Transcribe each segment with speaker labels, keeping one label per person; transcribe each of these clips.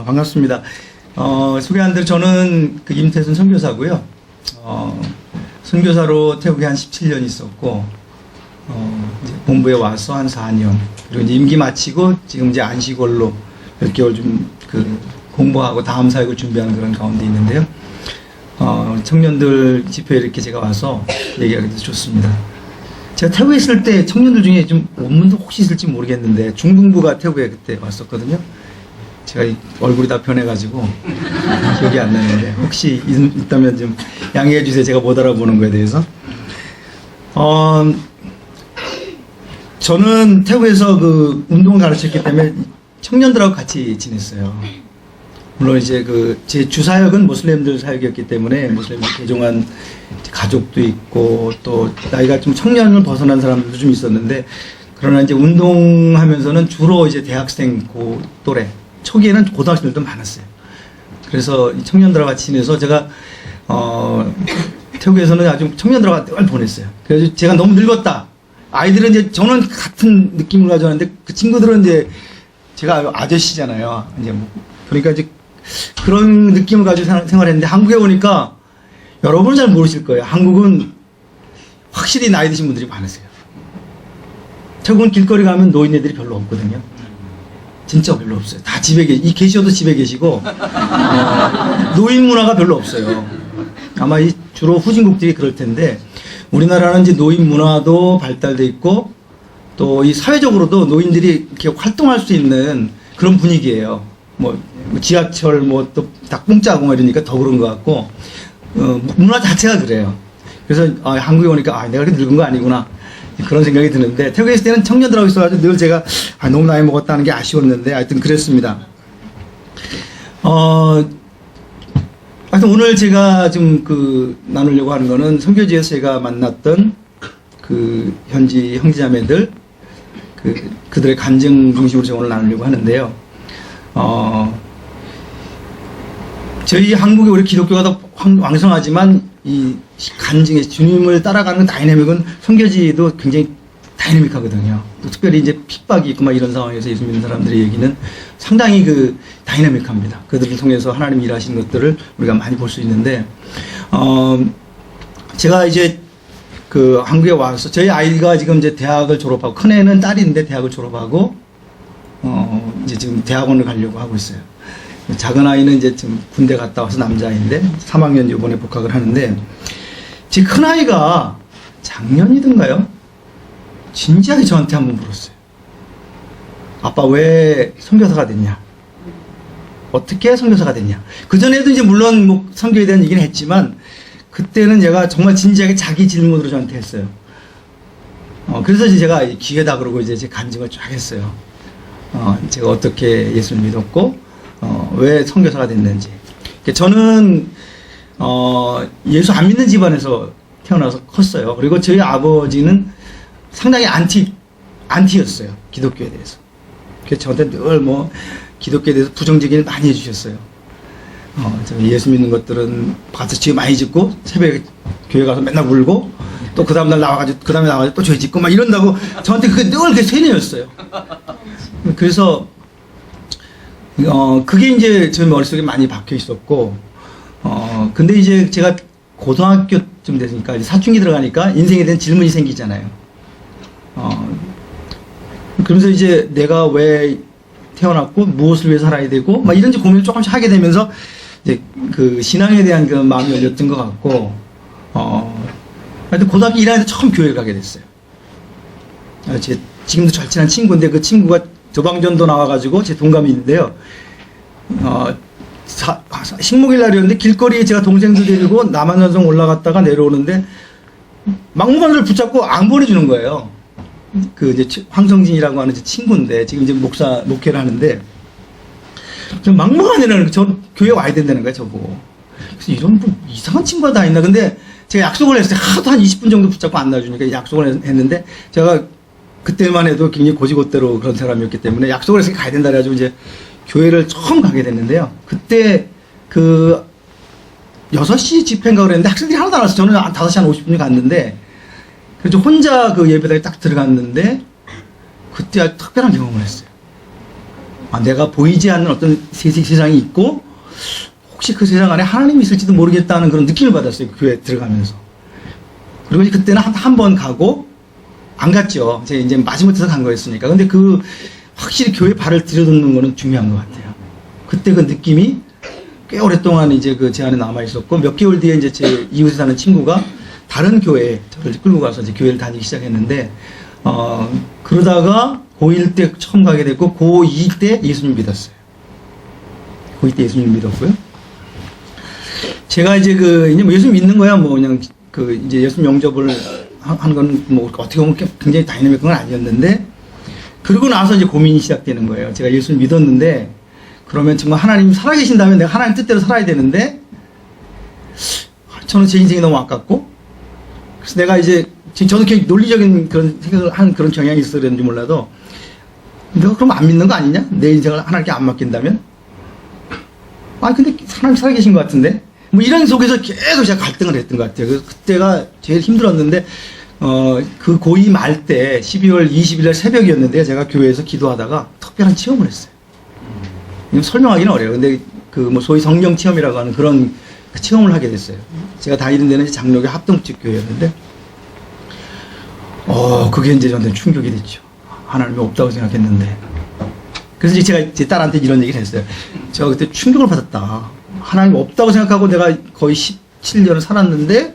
Speaker 1: 반갑습니다. 소개한 대로 저는 그 임태순 선교사고요. 선교사로 태국에 한 17년 있었고, 이제 본부에 와서 한 4년. 그리고 이제 임기 마치고 지금 이제 안식월로 몇 개월 좀 공부하고 다음 사역을 준비하는 그런 가운데 있는데요. 청년들 집회에 이렇게 제가 와서 얘기하게 돼서 좋습니다. 제가 태국에 있을 때 청년들 중에 좀 원문도 혹시 있을지 모르겠는데 중등부가 태국에 그때 왔었거든요. 제가 얼굴이 다 변해가지고 기억이 안 나는데 혹시 있다면 좀 양해해 주세요. 제가 못 알아보는 거에 대해서. 저는 태국에서 그 운동을 가르쳤기 때문에 청년들하고 같이 지냈어요. 물론 이제 제 주사역은 모슬렘들 사역이었기 때문에 모슬렘들 개종한 가족도 있고 또 나이가 좀 청년을 벗어난 사람들도 좀 있었는데, 그러나 이제 운동하면서는 주로 이제 대학생 또래, 초기에는 고등학생들도 많았어요. 그래서 이 청년들하고 같이 지내서 제가 태국에서는 아주 청년들하고 늘 보냈어요. 그래서 제가 너무 늙었다. 아이들은 이제 저는 같은 느낌을 가져왔는데 그 친구들은 이제 제가 아저씨잖아요. 이제 뭐 그러니까 이제 그런 느낌을 가지고 생활했는데, 한국에 오니까 여러분은 잘 모르실 거예요. 한국은 확실히 나이 드신 분들이 많으세요. 태국은 길거리 가면 노인 애들이 별로 없거든요. 진짜 별로 없어요. 다 집에 계셔도 집에 계시고, 노인 문화가 별로 없어요. 아마 주로 후진국들이 그럴 텐데, 우리나라는 이제 노인 문화도 발달돼 있고, 또 이 사회적으로도 노인들이 이렇게 활동할 수 있는 그런 분위기예요. 뭐 지하철 또 닭봉짜고 이러니까 더 그런 것 같고, 문화 자체가 그래요. 그래서 한국에 오니까 내가 그렇게 늙은 거 아니구나 그런 생각이 드는데, 태국에 있을 때는 청년들하고 있어가지고 늘 제가 너무 나이 먹었다는 게 아쉬웠는데 하여튼 그랬습니다. 하여튼 오늘 제가 좀 나누려고 하는 거는 선교지에서 제가 만났던 현지 형제자매들 그들의 간증 중심으로 제가 오늘 나누려고 하는데요. 저희 한국의 우리 기독교가 더 왕성하지만 이 간증의 주님을 따라가는 다이내믹은 선교지도 굉장히 다이내믹하거든요. 또 특별히 이제 핍박이 있고 이런 상황에서 예수 믿는 사람들의 얘기는 상당히 다이내믹합니다. 그들을 통해서 하나님 일하시는 것들을 우리가 많이 볼 수 있는데, 제가 이제 한국에 와서 저희 아이가 지금 이제 대학을 졸업하고, 큰 애는 딸인데 대학을 졸업하고 이제 지금 대학원을 가려고 하고 있어요. 작은 아이는 이제 지금 군대 갔다 와서 남자아이인데 3학년 이번에 복학을 하는데, 지금 큰 아이가 작년이든가요? 진지하게 저한테 한번 물었어요. 아빠 왜 선교사가 됐냐? 어떻게 선교사가 됐냐? 그전에도 이제 물론 뭐 선교에 대한 얘기는 했지만, 그때는 얘가 정말 진지하게 자기 질문으로 저한테 했어요. 그래서 이제 제가 기회다 그러고 이제 제 간증을 쫙 했어요. 제가 어떻게 예수를 믿었고, 왜 선교사가 됐는지. 저는, 예수 안 믿는 집안에서 태어나서 컸어요. 그리고 저희 아버지는 상당히 안티였어요. 기독교에 대해서. 그래서 저한테 늘 기독교에 대해서 부정적인 일 많이 해주셨어요. 예수 믿는 것들은 가서 죄 많이 짓고, 새벽에 교회 가서 맨날 울고, 또 그 다음에 나와가지고 또 죄 짓고 이런다고 저한테 그게 늘 그게 세뇌였어요. 그래서, 그게 이제 제 머릿속에 많이 박혀 있었고, 근데 이제 제가 고등학교쯤 됐으니까, 사춘기 들어가니까 인생에 대한 질문이 생기잖아요. 그러면서 이제 내가 왜 태어났고, 무엇을 위해 살아야 되고, 이런 고민을 조금씩 하게 되면서, 이제 신앙에 대한 마음이 열렸던 것 같고, 하여튼 고등학교 1학년 때 처음 교회를 가게 됐어요. 지금도 절친한 친구인데, 그 친구가 조방전도 나와가지고 제 동갑인데요. 식목일 날이었는데 길거리에 제가 동생들 데리고 남한산성 올라갔다가 내려오는데 막무가내를 붙잡고 안 보내주는 거예요. 이제 황성진이라고 하는 제 친구인데 지금 이제 목회를 하는데, 막무가내는 저 교회 와야 된다는 거예요, 저보고. 그래서 이런 이상한 친구가 다 있나. 근데 제가 약속을 했어요. 하도 한 20분 정도 붙잡고 안 놔주니까 약속을 했는데, 제가 그때만 해도 굉장히 고지고대로 그런 사람이었기 때문에 약속을 해서 가야 된다 그래가지고 이제 교회를 처음 가게 됐는데요. 그때 6시 집회인가 그랬는데 학생들이 하나도 안 왔어요. 저는 한 5시 한 50분에 갔는데, 그래서 혼자 예배당에 딱 들어갔는데, 그때 아주 특별한 경험을 했어요. 내가 보이지 않는 어떤 세상이 있고 혹시 그 세상 안에 하나님이 있을지도 모르겠다는 그런 느낌을 받았어요. 그 교회에 들어가면서. 그리고 이제 그때는 한 번 가고 안 갔죠. 이제 마지못해서 간 거였으니까. 근데 확실히 교회 발을 들여놓는 거는 중요한 것 같아요. 그때 그 느낌이 꽤 오랫동안 이제 제 안에 남아 있었고, 몇 개월 뒤에 이제 제 이웃에 사는 친구가 다른 교회에 저를 끌고 가서 이제 교회를 다니기 시작했는데, 그러다가 고1 때 처음 가게 됐고, 고2 때 예수님 믿었어요. 고2 때 예수님 믿었고요. 제가 이제 이제 예수님 믿는 거야, 그냥 이제 예수님 영접을 한 건 어떻게 보면 굉장히 다이내믹한 건 아니었는데, 그러고 나서 이제 고민이 시작되는 거예요. 제가 예수를 믿었는데, 그러면 정말 하나님 살아계신다면 내가 하나님 뜻대로 살아야 되는데, 저는 제 인생이 너무 아깝고, 그래서 내가 이제, 저도 굉장히 논리적인 그런 생각을 하는 그런 경향이 있어서 그런지 몰라도, 내가 그럼 안 믿는 거 아니냐? 내 인생을 하나님께 안 맡긴다면? 근데 하나님 살아계신 것 같은데? 이런 속에서 계속 제가 갈등을 했던 것 같아요. 그래서 그때가 제일 힘들었는데, 그 고2 말 때 12월 20일 날 새벽이었는데 제가 교회에서 기도하다가 특별한 체험을 했어요. 설명하기는 어려워요. 근데 소위 성령 체험이라고 하는 그런 체험을 하게 됐어요. 제가 다니는 데는 장로교 합동집 교회였는데, 그게 이제 저한테 충격이 됐죠. 하나님이 없다고 생각했는데. 그래서 제가 제 딸한테 이런 얘기를 했어요. 제가 그때 충격을 받았다. 하나님 없다고 생각하고 내가 거의 17년을 살았는데,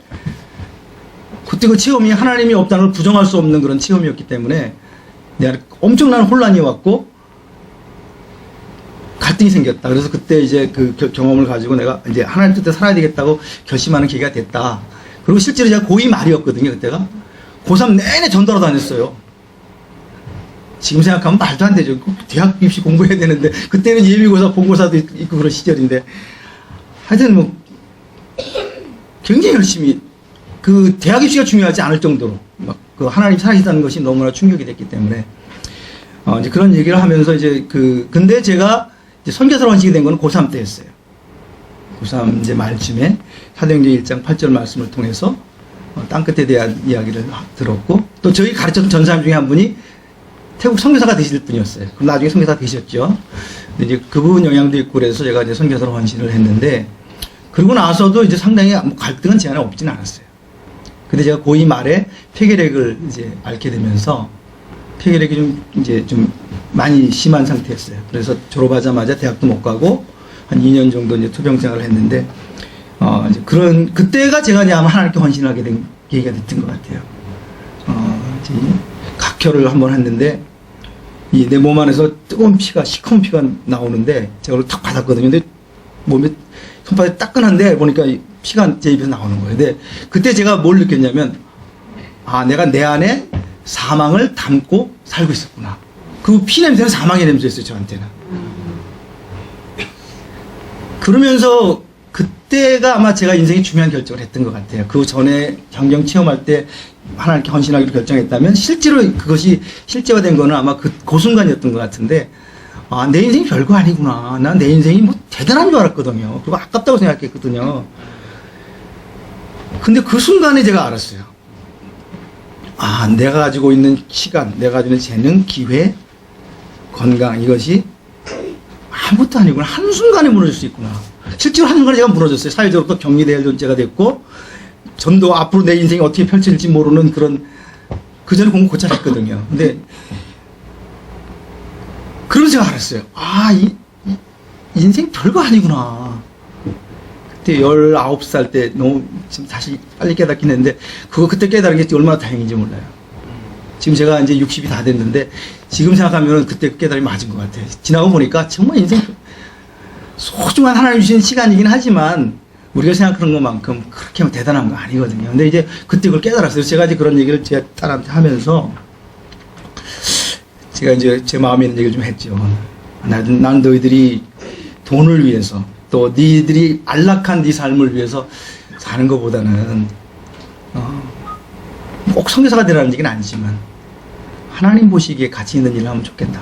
Speaker 1: 그때 그 체험이 하나님이 없다는 걸 부정할 수 없는 그런 체험이었기 때문에 내가 엄청난 혼란이 왔고 갈등이 생겼다. 그래서 그때 이제 그 경험을 가지고 내가 이제 하나님 뜻대로 살아야 되겠다고 결심하는 계기가 됐다. 그리고 실제로 제가 고2 말이었거든요, 그때가. 고3 내내 전도로 다녔어요. 지금 생각하면 말도 안 되죠. 대학 입시 공부해야 되는데, 그때는 예비고사, 본고사도 있고 그런 시절인데. 하여튼 굉장히 열심히, 대학 입시가 중요하지 않을 정도로, 하나님 살아계시다는 것이 너무나 충격이 됐기 때문에, 이제 그런 얘기를 하면서 근데 제가 이제 선교사로 헌신이 된 건 고3 때였어요. 고3 이제 말쯤에 사도행전 1장 8절 말씀을 통해서 땅끝에 대한 이야기를 들었고, 또 저희 가르쳤던 전사님 중에 한 분이 태국 선교사가 되실 분이었어요. 그럼 나중에 선교사 되셨죠. 근데 이제 그분 영향도 있고 그래서 제가 이제 선교사로 헌신을 했는데, 그러고 나서도 이제 상당히 갈등은 제 안에 없지는 않았어요. 근데 제가 고2 말에 폐결핵을 이제 앓게 되면서 폐결핵이 좀 많이 심한 상태였어요. 그래서 졸업하자마자 대학도 못 가고 한 2년 정도 이제 투병 생활을 했는데, 이제 그때가 제가 이제 아마 하나님께 헌신하게 된 계기가 됐던 것 같아요. 이제 각혈을 한번 했는데, 내 몸 안에서 뜨거운 피가, 시커먼 피가 나오는데, 제가 그걸 탁 받았거든요. 근데 몸에 손바닥이 따끈한데 보니까 피가 제 입에서 나오는 거예요. 근데 그때 제가 뭘 느꼈냐면, 내가 내 안에 사망을 담고 살고 있었구나. 그 피 냄새는 사망의 냄새였어요, 저한테는. 그러면서 그때가 아마 제가 인생의 중요한 결정을 했던 것 같아요. 그 전에 경경 체험할 때 하나님께 헌신하기로 결정했다면, 실제로 그것이 실제화된 거는 아마 그 순간이었던 것 같은데, 내 인생이 별거 아니구나. 난 내 인생이 대단한 줄 알았거든요. 그리고 아깝다고 생각했거든요. 근데 그 순간에 제가 알았어요. 내가 가지고 있는 시간, 내가 가지고 있는 재능, 기회, 건강, 이것이 아무것도 아니구나. 한순간에 무너질 수 있구나. 실제로 한순간에 제가 무너졌어요. 사회적으로 또 격리될 존재가 됐고, 전도 앞으로 내 인생이 어떻게 펼쳐질지 모르는 그 전에 공부 고찰 했거든요. 근데, 그러면서 제가 알았어요. 인생 별거 아니구나. 그때 19살 때 너무 지금 다시 빨리 깨닫긴 했는데, 그때 깨달은 게 얼마나 다행인지 몰라요. 지금 제가 이제 60이 다 됐는데, 지금 생각하면 그때 깨달음이 맞은 것 같아요. 지나고 보니까 정말 인생 소중한 하나님 주신 시간이긴 하지만, 우리가 생각하는 것만큼 그렇게 대단한 거 아니거든요. 근데 이제 그때 그걸 깨달았어요. 제가 이제 그런 얘기를 제 딸한테 하면서, 제가 이제 제 마음에 있는 얘기를 좀 했죠. 난 너희들이 돈을 위해서, 또 니들이 안락한 네 삶을 위해서 사는 것보다는, 꼭 선교사가 되라는 얘기는 아니지만, 하나님 보시기에 가치 있는 일을 하면 좋겠다.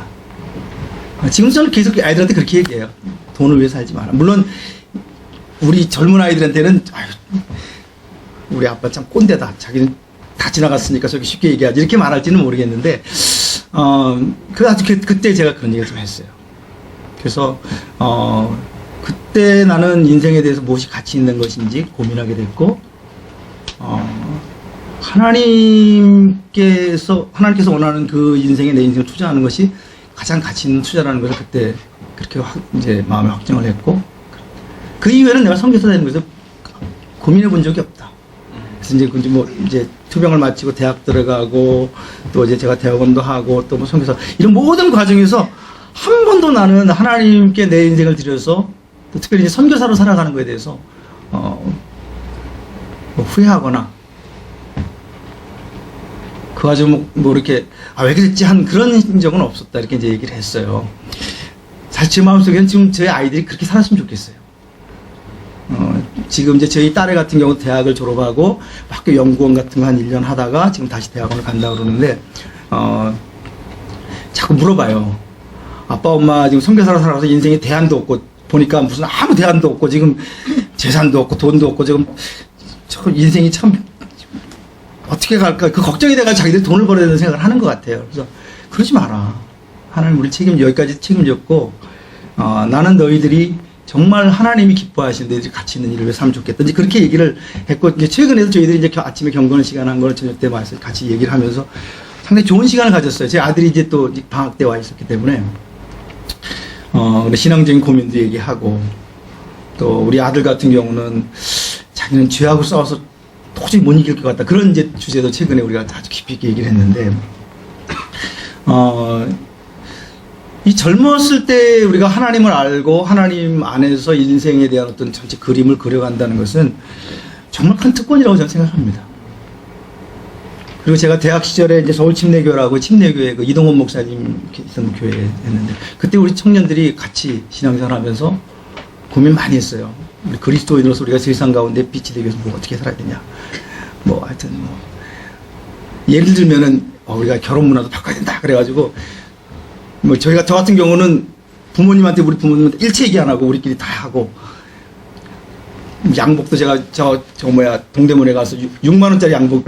Speaker 1: 지금 저는 계속 아이들한테 그렇게 얘기해요. 돈을 위해 살지 마라. 물론 우리 젊은 아이들한테는 우리 아빠 참 꼰대다. 자기는 다 지나갔으니까 저렇게 쉽게 얘기하지. 이렇게 말할지는 모르겠는데, 그때 제가 그런 얘기를 좀 했어요. 그래서 그때 나는 인생에 대해서 무엇이 가치 있는 것인지 고민하게 됐고, 하나님께서 원하는 그 인생에 내 인생을 투자하는 것이 가장 가치 있는 투자라는 것을 그때 그렇게 이제 마음에 확정을 했고, 그 이후에는 내가 선교사 되는 것에서 고민해 본 적이 없다. 그래서 이제 투병을 마치고 대학 들어가고, 또 이제 제가 대학원도 하고, 또 뭐 선교사, 이런 모든 과정에서 한 번도 나는 하나님께 내 인생을 들여서, 또 특별히 이제 선교사로 살아가는 것에 대해서, 뭐 후회하거나, 그 가지고 뭐 이렇게, 왜 그랬지? 한 그런 적은 없었다. 이렇게 이제 얘기를 했어요. 사실 제 마음속에는 지금 저희 아이들이 그렇게 살았으면 좋겠어요. 지금 이제 저희 딸애 같은 경우 대학을 졸업하고 학교 연구원 같은 거 한 1년 하다가 지금 다시 대학원을 간다고 그러는데, 자꾸 물어봐요. 아빠, 엄마 지금 선교사로 살아서 인생에 대안도 없고, 보니까 무슨 아무 대안도 없고, 지금 재산도 없고, 돈도 없고, 지금 저 인생이 참 어떻게 갈까? 그 걱정이 돼가지고 자기들 돈을 벌어야 되는 생각을 하는 것 같아요. 그래서 그러지 마라. 하나님 우리 여기까지 책임졌고, 나는 너희들이 정말 하나님이 기뻐하시는 너희들이 가치 있는 일을 왜 하면 좋겠다. 이제 그렇게 얘기를 했고, 이제 최근에도 저희들이 이제 아침에 경건의 시간 한 거를 저녁 때 와서 같이 얘기를 하면서 상당히 좋은 시간을 가졌어요. 제 아들이 이제 또 방학 때 와 있었기 때문에, 신앙적인 고민도 얘기하고, 또 우리 아들 같은 경우는 자기는 죄하고 싸워서 도저히 못 이길 것 같다. 그런 이제 주제도 최근에 우리가 아주 깊이 있게 얘기를 했는데, 이 젊었을 때 우리가 하나님을 알고 하나님 안에서 인생에 대한 어떤 전체 그림을 그려간다는 것은 정말 큰 특권이라고 저는 생각합니다. 그리고 제가 대학 시절에 이제 서울 침례교라고 침례교회 그 이동원 목사님 있던 교회에 했는데, 그때 우리 청년들이 같이 신앙생활 하면서 고민 많이 했어요. 우리 그리스도인으로서 우리가 세상 가운데 빛이 되기 위해서 뭐 어떻게 살아야 되냐. 뭐 하여튼 뭐 예를 들면은 우리가 결혼 문화도 바꿔야 된다. 그래가지고 뭐 저 같은 경우는 부모님한테 우리 부모님한테 일체 얘기 안 하고 우리끼리 다 하고, 양복도 제가 동대문에 가서 6만 원짜리 양복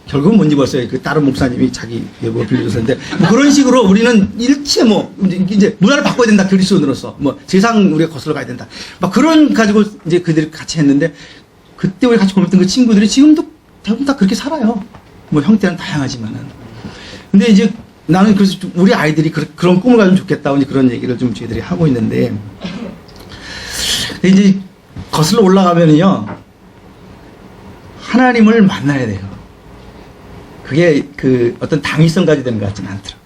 Speaker 1: 결국은 못 입었어요. 그 다른 목사님이 자기 여보 빌려줬는데, 뭐 그런 식으로 우리는 일체 이제 문화를 바꿔야 된다. 그리스도인으로서 뭐 세상 우리가 거슬러 가야 된다. 막 그런 가지고 이제 그들이 같이 했는데, 그때 우리 같이 공부했던 그 친구들이 지금도 대부분 다 그렇게 살아요. 뭐 형태는 다양하지만은. 근데 이제 나는 그래서 우리 아이들이 그런 꿈을 가지면 좋겠다고 이제 그런 얘기를 좀 저희들이 하고 있는데, 이제 거슬러 올라가면요, 하나님을 만나야 돼요. 그게 그 어떤 당위성까지 되는 것 같지는 않더라고요.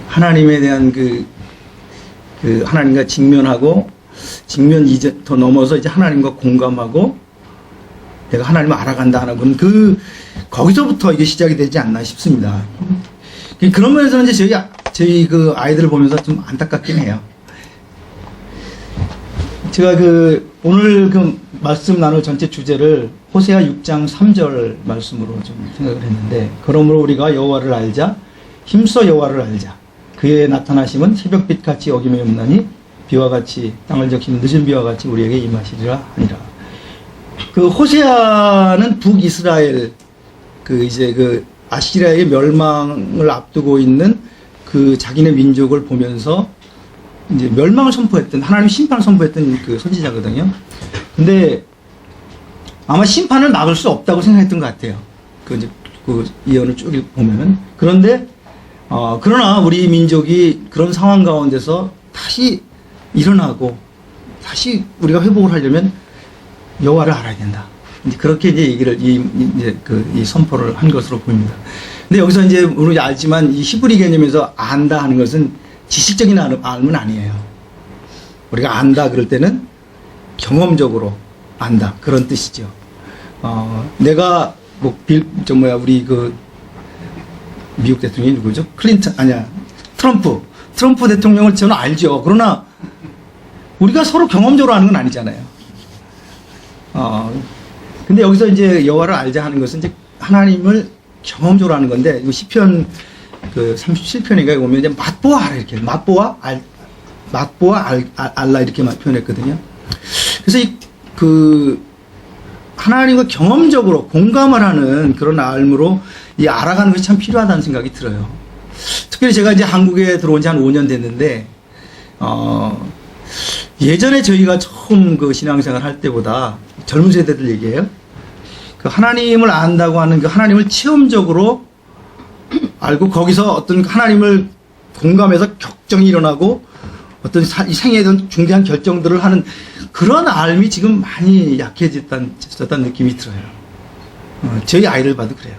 Speaker 1: 하나님에 대한 그 하나님과 직면 이제 더 넘어서 이제 하나님과 공감하고 내가 하나님을 알아간다 하는 건 거기서부터 이게 시작이 되지 않나 싶습니다. 그런 면에서는 이제 저희 그 아이들을 보면서 좀 안타깝긴 해요. 제가 오늘 말씀 나눌 전체 주제를 호세아 6장 3절 말씀으로 좀 생각을 했는데, 그러므로 우리가 여호와를 알자, 힘써 여호와를 알자. 그의 나타나심은 새벽빛같이 어김에 없나니 비와 같이 땅을 적시는 늦은 비와 같이 우리에게 임하시리라 하니라. 그 호세아는 북이스라엘 아시리아의 멸망을 앞두고 있는 그 자기네 민족을 보면서 이제 멸망을 선포했던, 하나님 심판을 선포했던 그 선지자거든요. 근데 아마 심판을 막을 수 없다고 생각했던 것 같아요. 그 예언을 쭉 보면은. 그런데 그러나 우리 민족이 그런 상황 가운데서 다시 일어나고 다시 우리가 회복을 하려면 여호와를 알아야 된다. 이제 그렇게 이제 얘기를 이 선포를 한 것으로 보입니다. 근데 여기서 이제 우리 알지만 이 히브리 개념에서 안다 하는 것은 지식적인 알은 아니에요. 우리가 안다 그럴 때는 경험적으로 안다 그런 뜻이죠. 내가 우리 미국 대통령이 누구죠? 트럼프 대통령을 저는 알죠. 그러나 우리가 서로 경험적으로 아는 건 아니잖아요. 근데 여기서 이제 여호와를 알자 하는 것은 이제 하나님을 경험적으로 하는 건데, 이거 시편 37편인가에 보면 이제 맛보아 알아 이렇게 맛보아 알라 이렇게만 표현했거든요. 그래서 하나님과 경험적으로 공감을 하는 그런 알므로 이 알아가는 것이 참 필요하다는 생각이 들어요. 특별히 제가 이제 한국에 들어온 지 한 5년 됐는데, 예전에 저희가 처음 그 신앙생활 할 때보다 젊은 세대들 얘기해요. 그 하나님을 안다고 하는 그 하나님을 체험적으로 알고 거기서 어떤 하나님을 공감해서 격정이 일어나고 어떤 이 생애에 어떤 중대한 결정들을 하는 그런 알미 지금 많이 약해졌다는 느낌이 들어요. 저희 아이를 봐도 그래요.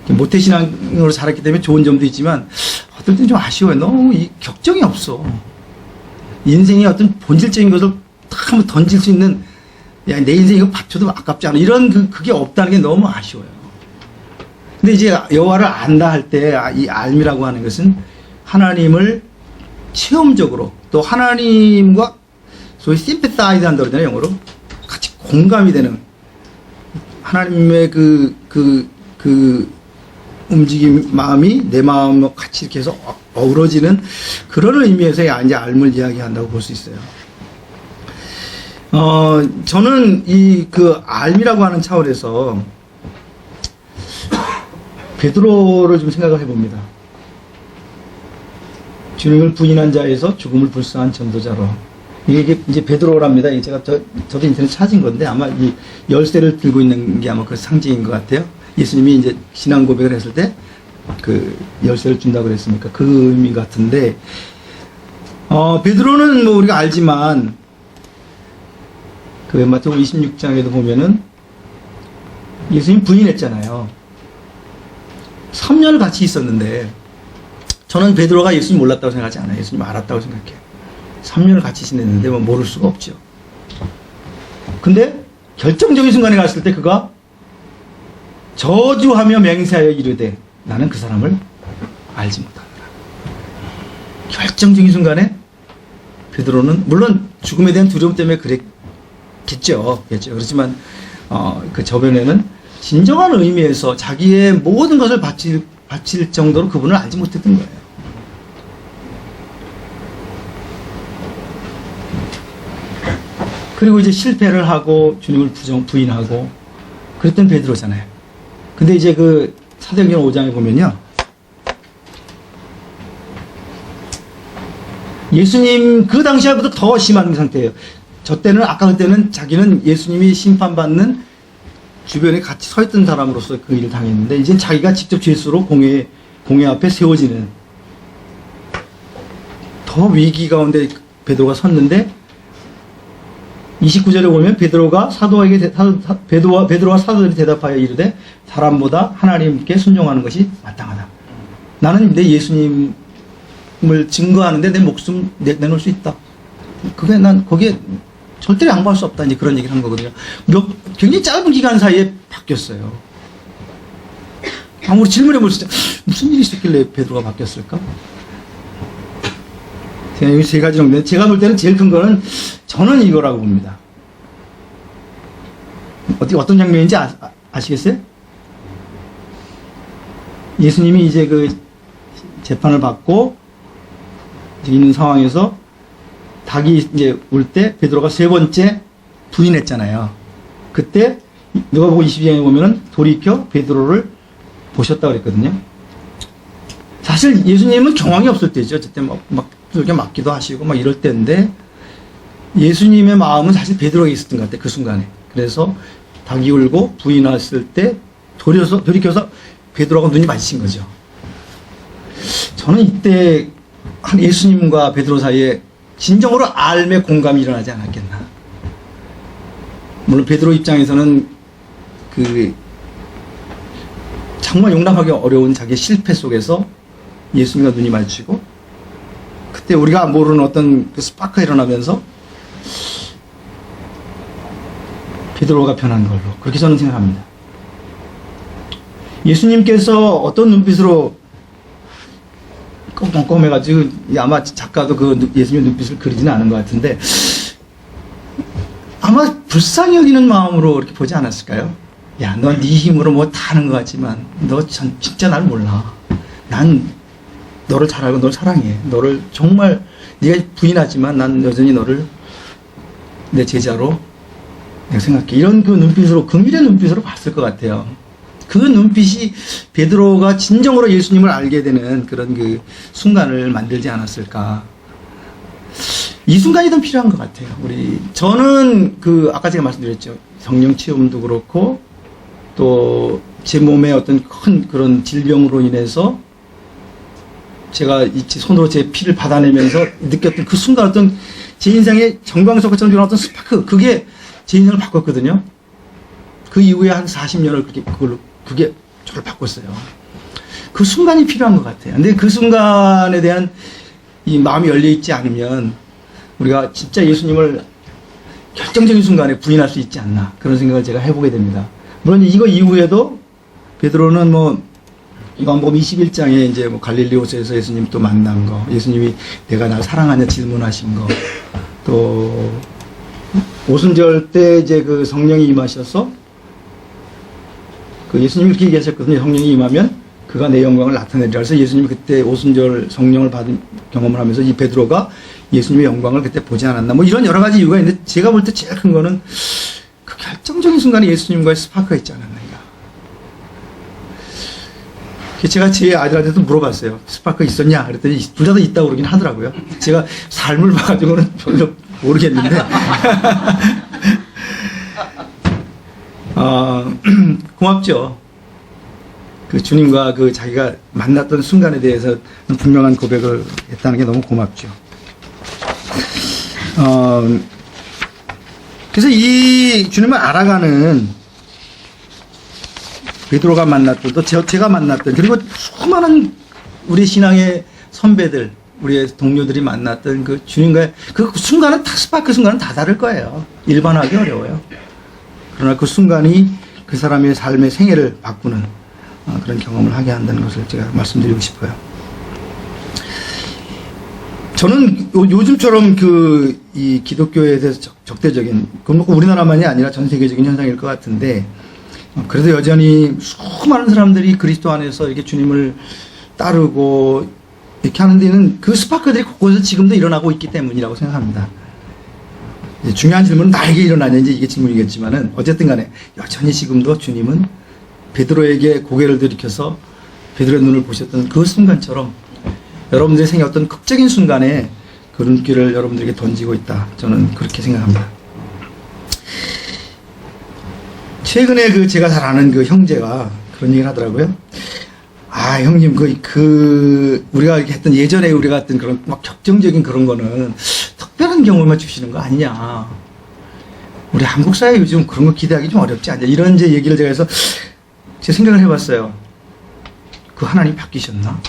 Speaker 1: 모태신앙으로 자랐기 때문에 좋은 점도 있지만 어떨 땐 좀 아쉬워요. 너무 이 격정이 없어. 인생의 어떤 본질적인 것을 딱 한번 던질 수 있는, 야, 내 인생 이거 바쳐도 아깝지 않아. 이런 그게 없다는 게 너무 아쉬워요. 근데 이제 여호와를 안다 할 때 이 알미라고 하는 것은 하나님을 체험적으로 또 하나님과 소위 sympathize 한다고 그러잖아요, 영어로. 같이 공감이 되는 하나님의 그 움직임, 마음이 내 마음과 같이 이렇게 해서 어우러지는 그런 의미에서 이제 알을 이야기한다고 볼 수 있어요. 저는 그 알미라고 하는 차원에서 베드로를 좀 생각을 해봅니다. 주님을 부인한 자에서 죽음을 불사한 전도자로. 이게 이제 베드로랍니다. 저도 인터넷 찾은 건데 아마 이 열쇠를 들고 있는 게 아마 그 상징인 것 같아요. 예수님이 이제 신앙 고백을 했을 때 그 열쇠를 준다고 그랬으니까 그 의미 같은데, 베드로는 뭐 우리가 알지만 그 마태복음 26장에도 보면은 예수님 부인했잖아요. 3년을 같이 있었는데 저는 베드로가 예수님 몰랐다고 생각하지 않아요. 예수님 알았다고 생각해요. 3년을 같이 지냈는데 뭐 모를 수가 없죠. 근데 결정적인 순간에 갔을 때 그가 저주하며 맹세하여 이르되 나는 그 사람을 알지 못하노라. 결정적인 순간에 베드로는 물론 죽음에 대한 두려움 때문에 그랬겠죠. 그렇지만 그 저변에는 진정한 의미에서 자기의 모든 것을 바칠 정도로 그분을 알지 못했던 거예요. 그리고 이제 실패를 하고 주님을 부인하고 그랬던 베드로잖아요. 근데 이제 그 사도행전 5장에 보면요, 예수님 그 당시보다 더 심한 상태예요. 아까 그때는 자기는 예수님이 심판받는 주변에 같이 서 있던 사람으로서 그 일을 당했는데 이제 자기가 직접 죄수로 공회 앞에 세워지는 더 위기 가운데 베드로가 섰는데 29절에 보면 베드로가 사도들이 대답하여 이르되 사람보다 하나님께 순종하는 것이 마땅하다. 나는 내 예수님을 증거하는데 내 목숨 내놓을 수 있다. 난 거기에 절대 양보할 수 없다. 이제 그런 얘기를 한 거거든요. 굉장히 짧은 기간 사이에 바뀌었어요. 아무리 질문해 볼 수 있죠. 무슨 일이 있었길래 베드로가 바뀌었을까? 이 세 가지 정도인데 제가 볼 때는 제일 큰 거는 저는 이거라고 봅니다. 어떤 장면인지 아시겠어요? 예수님이 이제 그 재판을 받고 있는 상황에서 닭이 이제 울 때 베드로가 세 번째 부인했잖아요. 그때 누가복음 22장에 보면은 돌이켜 베드로를 보셨다고 그랬거든요. 사실 예수님은 경황이 없을 때죠. 그때 막 이렇게 맞기도 하시고 막 이럴 때인데 예수님의 마음은 사실 베드로가 있었던 것 같아요. 그 순간에. 그래서 닭이 울고 부인했을 때 돌이켜서 베드로가 눈이 마주친 거죠. 저는 이때 예수님과 베드로 사이에 진정으로 알매 공감이 일어나지 않았겠나. 물론 베드로 입장에서는 그 정말 용납하기 어려운 자기의 실패 속에서 예수님과 눈이 마주치고 그때 우리가 모르는 어떤 그 스파크가 일어나면서 베드로가 변한 걸로 그렇게 저는 생각합니다. 예수님께서 어떤 눈빛으로 껌껌해가지고 아마 작가도 그 예수님의 눈빛을 그리지는 않은 것 같은데 아마 불쌍히 여기는 마음으로 이렇게 보지 않았을까요? 야, 너 네 힘으로 뭐 다 하는 것 같지만 너 진짜 날 몰라. 난 너를 잘 알고 널 사랑해. 너를 정말 네가 부인하지만 난 여전히 너를 내 제자로 내가 생각해. 이런 그 눈빛으로 긍휼의 눈빛으로 봤을 것 같아요. 그 눈빛이 베드로가 진정으로 예수님을 알게 되는 그런 그 순간을 만들지 않았을까. 이 순간이 더 필요한 것 같아요. 저는 아까 제가 말씀드렸죠. 성령 체험도 그렇고, 또, 제 몸에 어떤 큰 그런 질병으로 인해서 제가 손으로 제 피를 받아내면서 느꼈던 그 순간 어떤 제 인생의 정광석처럼 일어났던 스파크, 그게 제 인생을 바꿨거든요. 그 이후에 한 40년을 그게 저를 바꿨어요. 그 순간이 필요한 것 같아요. 근데 그 순간에 대한 이 마음이 열려있지 않으면 우리가 진짜 예수님을 결정적인 순간에 부인할 수 있지 않나, 그런 생각을 제가 해보게 됩니다. 물론 이거 이후에도 베드로는 요한복음 21장에 이제 갈릴리호수에서 예수님 또 만난 거, 예수님이 내가 날 사랑하냐 질문하신 거, 또 오순절 때 이제 그 성령이 임하셔서 예수님이 그렇게 얘기하셨거든요. 성령이 임하면 그가 내 영광을 나타내리라. 그래서 예수님이 그때 오순절 성령을 받은 경험을 하면서 이 베드로가 예수님의 영광을 그때 보지 않았나, 이런 여러 가지 이유가 있는데, 제가 볼 때 제일 큰 거는 그 결정적인 순간에 예수님과의 스파크가 있지 않았나. 제가 제 아이들한테도 물어봤어요. 스파크 있었냐? 그랬더니 둘 다 있다고 그러긴 하더라고요. 제가 삶을 봐가지고는 별로 모르겠는데. 고맙죠. 주님과 자기가 만났던 순간에 대해서 분명한 고백을 했다는 게 너무 고맙죠. 그래서 이 주님을 알아가는 베드로가 만났던, 또 제가 만났던, 그리고 수많은 우리 신앙의 선배들, 우리의 동료들이 만났던 그 주님과의 그 순간은 스파크 순간은 다 다를 거예요. 일반화하기 어려워요. 그러나 그 순간이 그 사람의 삶의 생애를 바꾸는 그런 경험을 하게 한다는 것을 제가 말씀드리고 싶어요. 저는 요즘처럼 이 기독교에 대해서 적대적인, 그건 우리나라만이 아니라 전 세계적인 현상일 것 같은데, 그래도 여전히 수많은 사람들이 그리스도 안에서 이렇게 주님을 따르고 이렇게 하는 데는 그 스파크들이 곳곳에서 지금도 일어나고 있기 때문이라고 생각합니다. 중요한 질문은 나에게 일어나는지 이게 질문이겠지만은, 어쨌든 간에 여전히 지금도 주님은 베드로에게 고개를 들이켜서 베드로의 눈을 보셨던 그 순간처럼 여러분들의 생애 어떤 극적인 순간에 그 눈길을 여러분들에게 던지고 있다. 저는 그렇게 생각합니다. 최근에 제가 잘 아는 형제가 그런 얘기를 하더라고요. 형님, 우리가 했던, 예전에 우리가 했던 그런 격정적인 그런 거는 특별한 경험만 주시는 거 아니냐. 우리 한국 사회 요즘 그런 거 기대하기 좀 어렵지 않냐. 이런 얘기를 제가 해서 제 생각을 해봤어요. 그 하나님 바뀌셨나?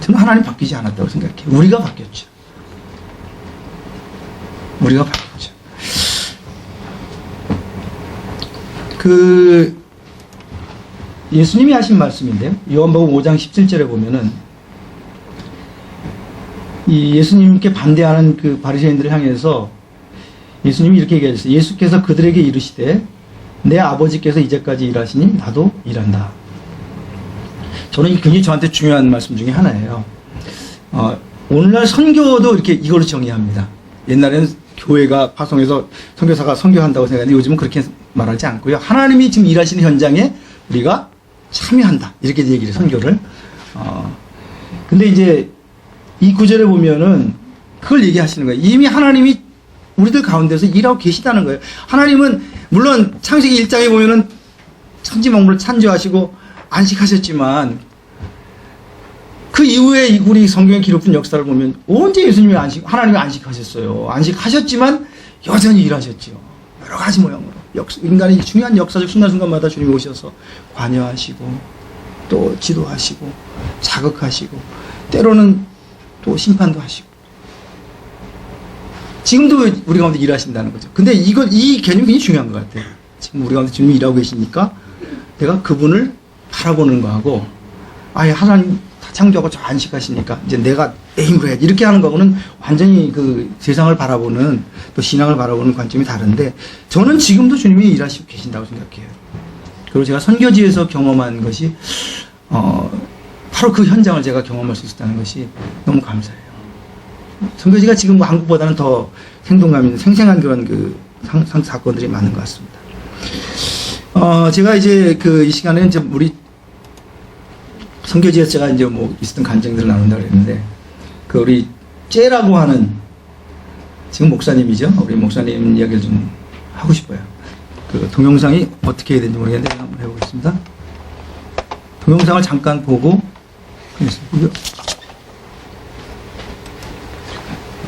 Speaker 1: 저는 하나님 바뀌지 않았다고 생각해요. 우리가 바뀌었죠. 우리가 바뀌었죠. 예수님이 하신 말씀인데요. 요한복음 5장 17절에 보면은, 이 예수님께 반대하는 그 바리새인들을 향해서 예수님이 이렇게 얘기하셨어요. 예수께서 그들에게 이르시되 내 아버지께서 이제까지 일하시니 나도 일한다. 저는 굉장히 저한테 중요한 말씀 중에 하나예요. 오늘날 선교도 이렇게 이걸로 정의합니다. 옛날에는 교회가 파송해서 선교사가 선교한다고 생각하는데 요즘은 그렇게 말하지 않고요. 하나님이 지금 일하시는 현장에 우리가 참여한다. 이렇게 얘기를 해요, 선교를. 근데 이제 이 구절에 보면은 그걸 얘기하시는 거예요. 이미 하나님이 우리들 가운데서 일하고 계시다는 거예요. 하나님은 물론 창세기 1장에 보면은 천지 만물을 창조하시고 안식하셨지만 그 이후에 우리 성경에 기록된 역사를 보면 언제 예수님이 하나님이 안식하셨어요. 안식하셨지만 여전히 일하셨죠. 여러 가지 모양으로. 인간의 중요한 역사적 순간순간마다 주님이 오셔서 관여하시고 또 지도하시고 자극하시고 때로는 또 심판도 하시고 지금도 우리 가운데 일하신다는 거죠. 근데 이 개념이 굉장히 중요한 것 같아요. 지금 우리 가운데 주님이 일하고 계시니까 내가 그분을 바라보는 거하고 하나님 다 창조하고 저 안식하시니까 이제 내가 내 힘으로 해야지 이렇게 하는 거하고는 완전히 세상을 바라보는 또 신앙을 바라보는 관점이 다른데 저는 지금도 주님이 일하시고 계신다고 생각해요. 그리고 제가 선교지에서 경험한 것이 바로 그 현장을 제가 경험할 수 있었다는 것이 너무 감사해요. 선교지가 지금 한국보다는 더 생동감 있는 생생한 그런 사건들이 많은 것 같습니다. 제가 이제 이 시간에 이제 우리 선교지에서 제가 이제 있었던 간증들을 나눈다고 그랬는데, 우리 째라고 하는 지금 목사님이죠. 우리 목사님 이야기를 좀 하고 싶어요. 그 동영상이 어떻게 해야 되는지 모르겠는데 한번 해보겠습니다. 동영상을 잠깐 보고 이거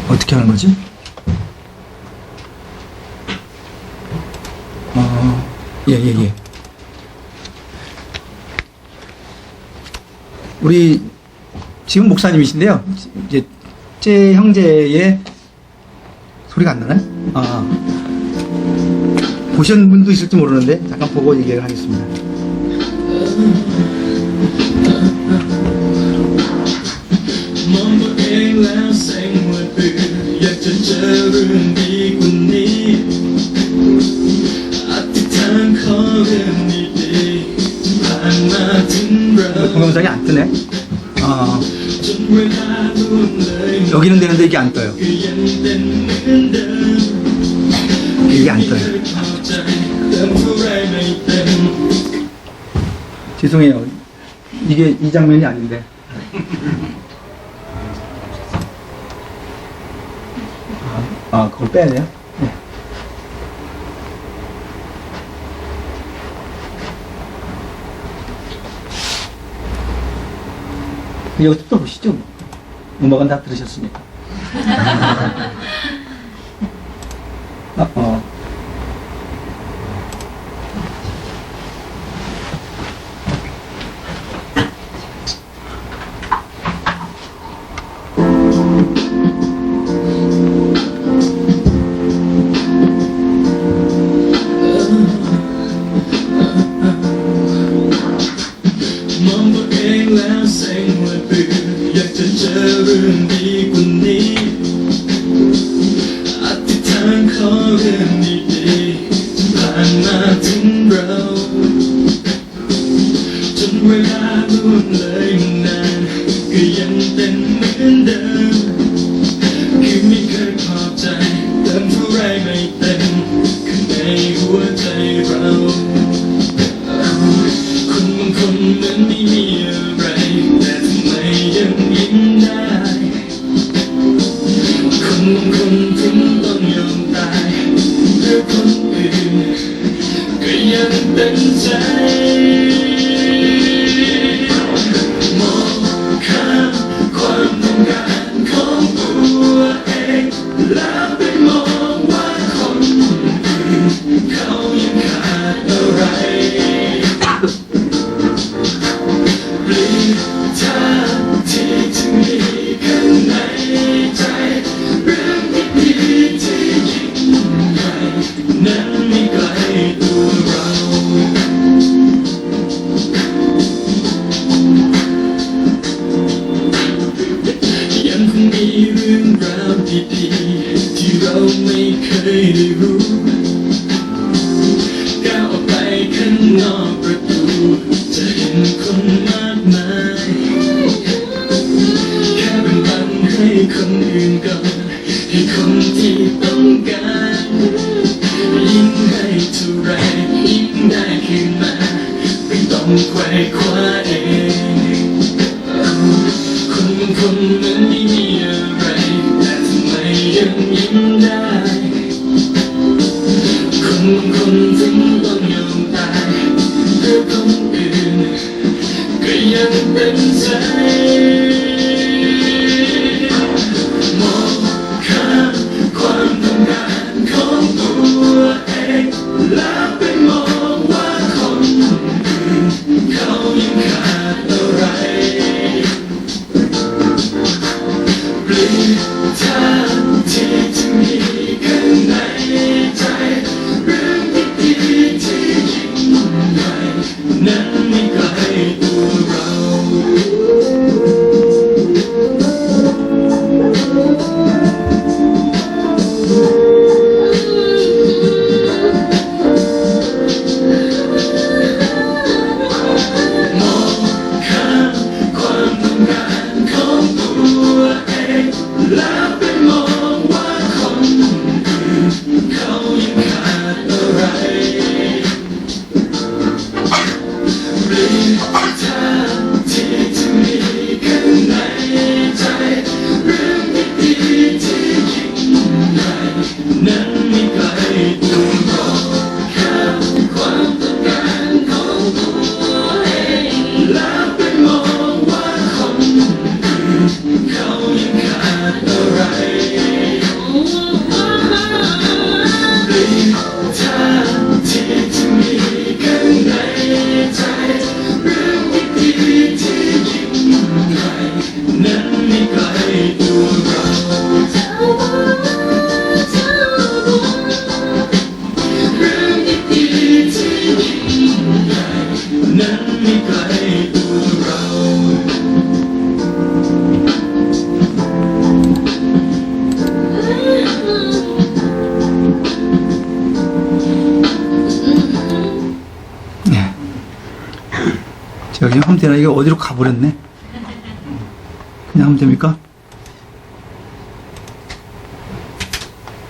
Speaker 1: 어떻게 하는 거지? 예. 우리 지금 목사님이신데요. 이제 제 형제의 소리가 안 나네? 보신 분도 있을지 모르는데 잠깐 보고 얘기를 하겠습니다. 동영상이 안 뜨네. 여기는 되는데 이게 안 떠요. 이게 안 떠요. 죄송해요. 이게 이 장면이 아닌데. 그걸 빼야 돼요? 네. 여기서 또 보시죠. 음악은 다 들으셨으니까.
Speaker 2: Time to me.
Speaker 1: 여기 하면 되나? 이게 어디로 가버렸네. 그냥 하면 됩니까?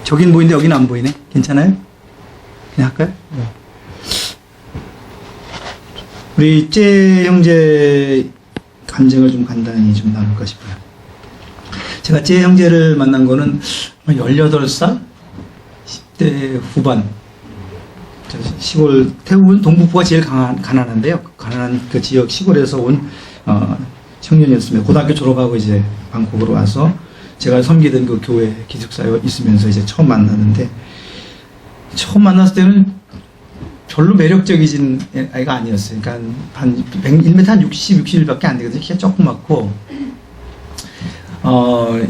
Speaker 1: 저긴 보이는데 여기는 안 보이네. 괜찮아요? 그냥 할까요? 네. 우리 째 형제 감정을 좀 간단히 좀 나눌까 싶어요. 제가 째 형제를 만난 거는 18살? 10대 후반. 시골, 태국은 동북부가 제일 가난한데요. 가난한 그 지역 시골에서 온, 청년이었습니다. 고등학교 졸업하고 이제 방콕으로 와서 제가 섬기던 그 교회 기숙사에 있으면서 이제 처음 만났는데, 처음 만났을 때는 별로 매력적이진 아이가 아니었어요. 그러니까 한 1m 한 60, 61밖에 안 되거든요. 키가 조그맣고,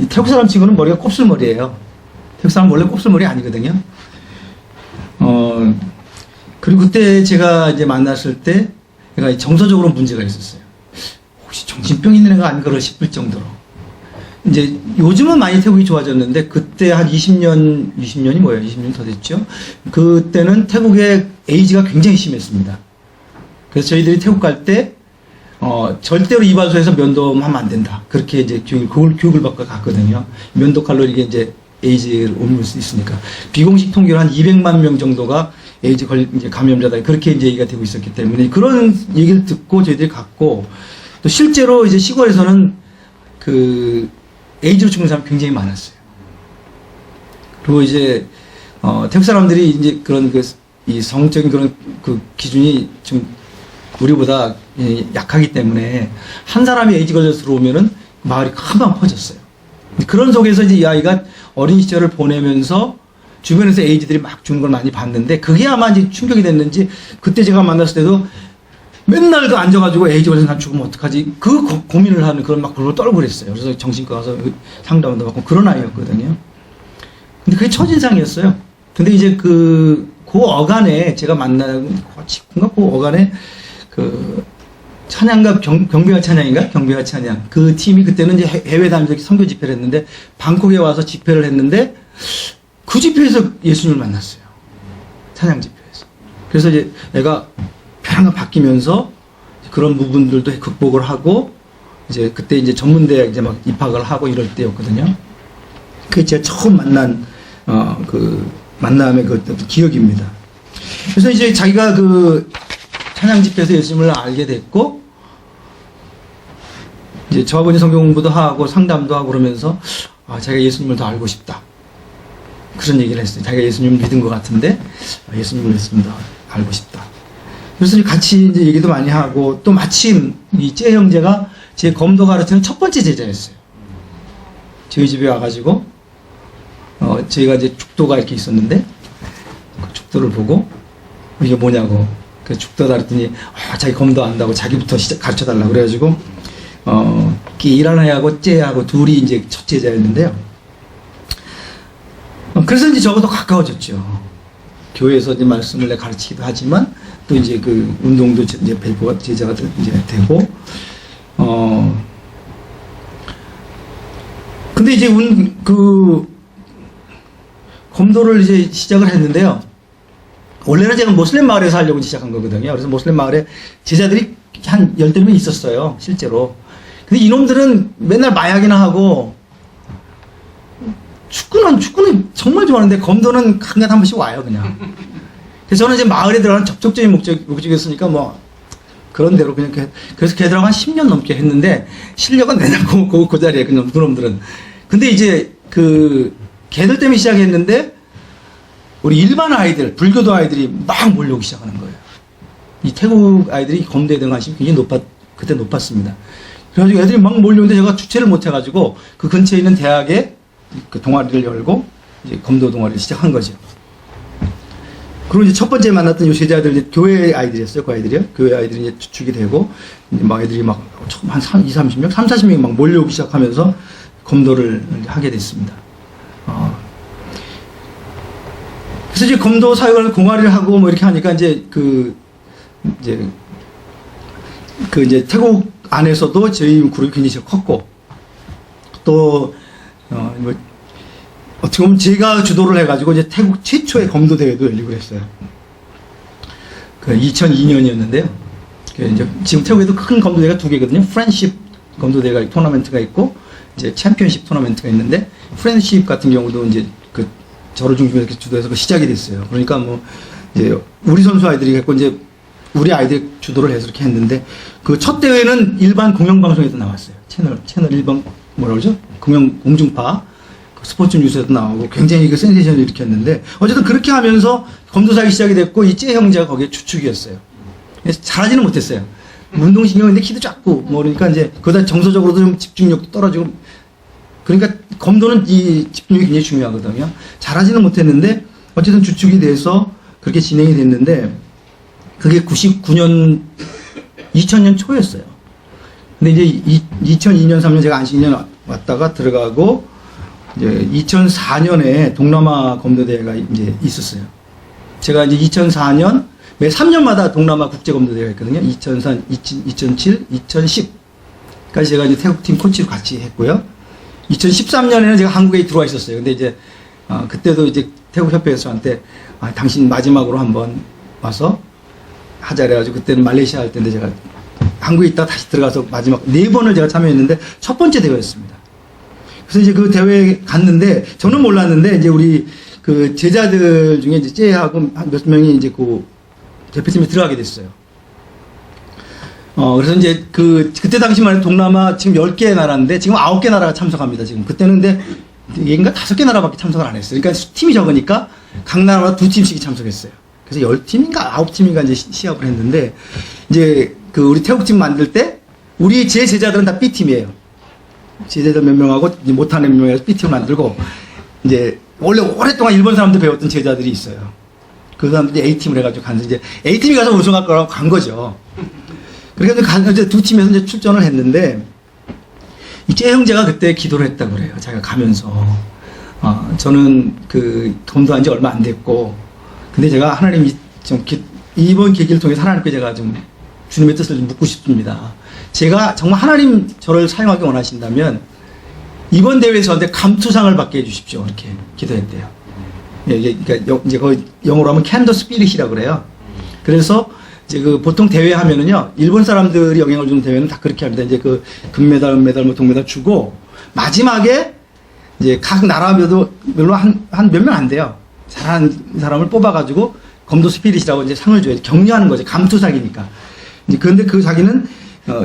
Speaker 1: 태국 사람 친구는 머리가 곱슬머리예요. 태국 사람 원래 곱슬머리 아니거든요. 그리고 그때 제가 이제 만났을 때, 얘가 정서적으로 문제가 있었어요. 혹시 정신병 있는 애가 아닌가 싶을 정도로. 이제 요즘은 많이 태국이 좋아졌는데, 그때 한 20년이 뭐예요? 20년 더 됐죠? 그때는 태국의 에이즈가 굉장히 심했습니다. 그래서 저희들이 태국 갈 때, 절대로 이발소에서 면도하면 안 된다. 그렇게 이제 교육을 받고 갔거든요. 면도칼로 이게 이제 에이즈를 옮길 수 있으니까. 비공식 통계로 한 200만 명 정도가 에이즈 이제 감염자다. 그렇게 이제 얘기가 되고 있었기 때문에 그런 얘기를 듣고 저희들이 갔고, 또 실제로 이제 시골에서는 그 에이즈로 죽는 사람이 굉장히 많았어요. 그리고 이제, 태국 사람들이 이제 그런 이 성적인 그런 그 기준이 좀 우리보다 약하기 때문에 한 사람이 에이즈 걸려서 들어오면은 마을이 금방 퍼졌어요. 그런 속에서 이제 이 아이가 어린 시절을 보내면서 주변에서 에이즈들이 막 죽는 걸 많이 봤는데, 그게 아마 이제 충격이 됐는지 그때 제가 만났을 때도 맨날 그 앉아가지고 에이즈 걸린 사람 죽으면 어떡하지? 그 고민을 하는 그런 막 그걸 떨고 그랬어요. 그래서 정신과 가서 상담도 받고 그런 아이였거든요. 근데 그게 첫인상이었어요. 근데 이제 그 어간에 제가 만난 그 어간에 그 찬양가 경배와 찬양인가? 경배와 찬양. 그 팀이 그때는 이제 해외 다니면서 선교 집회를 했는데, 방콕에 와서 집회를 했는데, 그 집회에서 예수님을 만났어요. 찬양 집회에서. 그래서 이제 내가 편안하게 바뀌면서 그런 부분들도 극복을 하고, 이제 그때 이제 전문대학 이제 막 입학을 하고 이럴 때였거든요. 그게 제가 처음 만난, 그 만남의 그 기억입니다. 그래서 이제 자기가 그 찬양 집회에서 예수님을 알게 됐고, 이제 저하고 이제 성경 공부도 하고 상담도 하고 그러면서, 자기가 예수님을 더 알고 싶다. 그런 얘기를 했어요. 자기가 예수님을 믿은 것 같은데, 예수님을 더 알고 싶다. 그래서 같이 이제 얘기도 많이 하고, 또 마침 이 째 형제가 제 검도 가르치는 첫 번째 제자였어요. 저희 집에 와가지고, 저희가 이제 죽도가 이렇게 있었는데, 그 죽도를 보고, 이게 뭐냐고. 그 죽도다 그랬더니, 자기 검도 안다고 자기부터 가르쳐 달라고 그래가지고, 일하는 애하고 째하고 둘이 이제 첫 제자였는데요. 그래서 이제 저하고 더 가까워졌죠. 교회에서 이제 말씀을 내가 가르치기도 하지만, 또 이제 그 운동도 이제 배포가 제자가 이제 되고, 근데 이제 검도를 이제 시작을 했는데요. 원래는 제가 모슬렘 마을에서 하려고 시작한 거거든요. 그래서 모슬렘 마을에 제자들이 한 10명 있었어요, 실제로. 근데 이놈들은 맨날 마약이나 하고, 축구는 정말 좋아하는데, 검도는 한간 한 번씩 와요, 그냥. 그래서 저는 이제 마을에 들어가는 접촉적인 목적이었으니까, 뭐, 그런 대로 그냥, 그래서 걔들하고 한 10년 넘게 했는데, 실력은 내나 그 자리에, 그놈들은. 근데 이제, 걔들 때문에 시작했는데, 우리 일반 아이들, 불교도 아이들이 막 몰려오기 시작하는 거예요. 이 태국 아이들이 검도에 대한 관심이 굉장히 그때 높았습니다. 그래가지고 애들이 막 몰려오는데 제가 주체를 못해가지고 그 근처에 있는 대학에 그 동아리를 열고 이제 검도 동아리를 시작한 거죠. 그리고 이제 첫 번째 만났던 이 제자들, 이제 교회 아이들이었어요, 그 아이들이요. 교회 아이들이 이제 주축이 되고, 이제 막 애들이 막 한 30명, 40명이 막 몰려오기 시작하면서 검도를 하게 됐습니다. 그래서 이제 검도 사역을 공활을 하고 뭐 이렇게 하니까 이제 이제 태국 안에서도 저희 그룹이 굉장히 컸고, 또, 뭐, 어떻게 보면 제가 주도를 해가지고 이제 태국 최초의 검도 대회도 열리고 그랬어요. 2002년이었는데요. 이제 지금 태국에도 큰 검도대회가 두 개거든요. 프렌십 검도대회가 토너먼트가 있고 이제 챔피언십 토너먼트가 있는데 프렌십 같은 경우도 이제 그 저를 중심으로 이렇게 주도해서 그 시작이 됐어요. 그러니까 뭐 이제 우리 선수 아이들이 했고 이제 우리 아이들 주도를 해서 이렇게 했는데 그 첫 대회는 일반 공영방송에도 나왔어요. 채널 일반 뭐라 그러죠? 공중파 그 스포츠 뉴스에도 나오고 굉장히 그 센세이션을 일으켰는데 어쨌든 그렇게 하면서 검도사기 시작이 됐고 이제 형제가 거기에 주축이었어요. 그래서 잘하지는 못했어요. 운동신경인데 키도 작고 뭐 그러니까 이제 그러다 정서적으로도 좀 집중력도 떨어지고 그러니까 검도는 이 집중력이 굉장히 중요하거든요. 잘하지는 못했는데 어쨌든 주축이 돼서 그렇게 진행이 됐는데 그게 99년 2000년 초였어요. 근데 이제 2002년 3년 제가 안식 2년 왔다가 들어가고 이제 2004년에 동남아 검도대회가 이제 있었어요. 제가 이제 2004년 매 3년마다 동남아 국제검도대회가 있거든요. 2004, 2007, 2010까지 제가 이제 태국팀 코치로 같이 했고요. 2013년에는 제가 한국에 들어와 있었어요. 근데 이제 그때도 이제 태국협회에서 저한테 당신 마지막으로 한번 와서 하자 그래가지고 그때는 말레이시아 할 때인데 제가 한국에 있다가 다시 들어가서 마지막 4번을 제가 참여했는데 첫 번째 대회였습니다. 그래서 이제 그 대회에 갔는데 저는 몰랐는데 이제 우리 그 제자들 중에 이제 쟤하고 한 몇 명이 이제 그 대표팀에 들어가게 됐어요. 그래서 이제 그때 당시만 해도 동남아 지금 10개 나라인데 지금 9개 나라가 참석합니다. 지금 그때는 근데 얘인가 5개 나라밖에 참석을 안 했어요. 그러니까 팀이 적으니까 각 나라마다 2팀씩이 참석했어요. 그래서 10팀인가 9팀인가 이제 시합을 했는데 이제 그 우리 태국팀 만들 때 우리 제 제자들은 다 B팀이에요. 제자들 몇 명하고 못하는 몇 명이라서 B팀을 만들고 이제 원래 오랫동안 일본 사람들 배웠던 제자들이 있어요. 그 사람들이 A팀을 해가지고 가서 이제 A팀이 가서 우승할 거라고 간 거죠. 그러니까 이제 두 팀에서 이제 출전을 했는데 이제 형제가 그때 기도를 했다고 그래요. 자기가 가면서 저는 그 검도한 지 얼마 안 됐고 근데 제가 하나님이 좀 이번 계기를 통해서 하나님께 제가 좀 주님의 뜻을 좀 묻고 싶습니다. 제가 정말 하나님 저를 사용하기 원하신다면 이번 대회에서 저한테 감투상을 받게 해주십시오. 이렇게 기도했대요. 예, 그러니까 이제 그 영어로 하면 캔더 스피릿이라고 그래요. 그래서 이제 그 보통 대회 하면은요 일본 사람들이 영향을 주는 대회는 다 그렇게 합니다. 이제 그 금메달, 은메달, 뭐 동메달 주고 마지막에 이제 각 나라별로 한 몇 명 안 돼요. 잘하는 사람을 뽑아가지고 검도 스피릿이라고 이제 상을 줘야 돼. 격려하는 거죠. 감투상이니까. 이제 그런데 그 자기는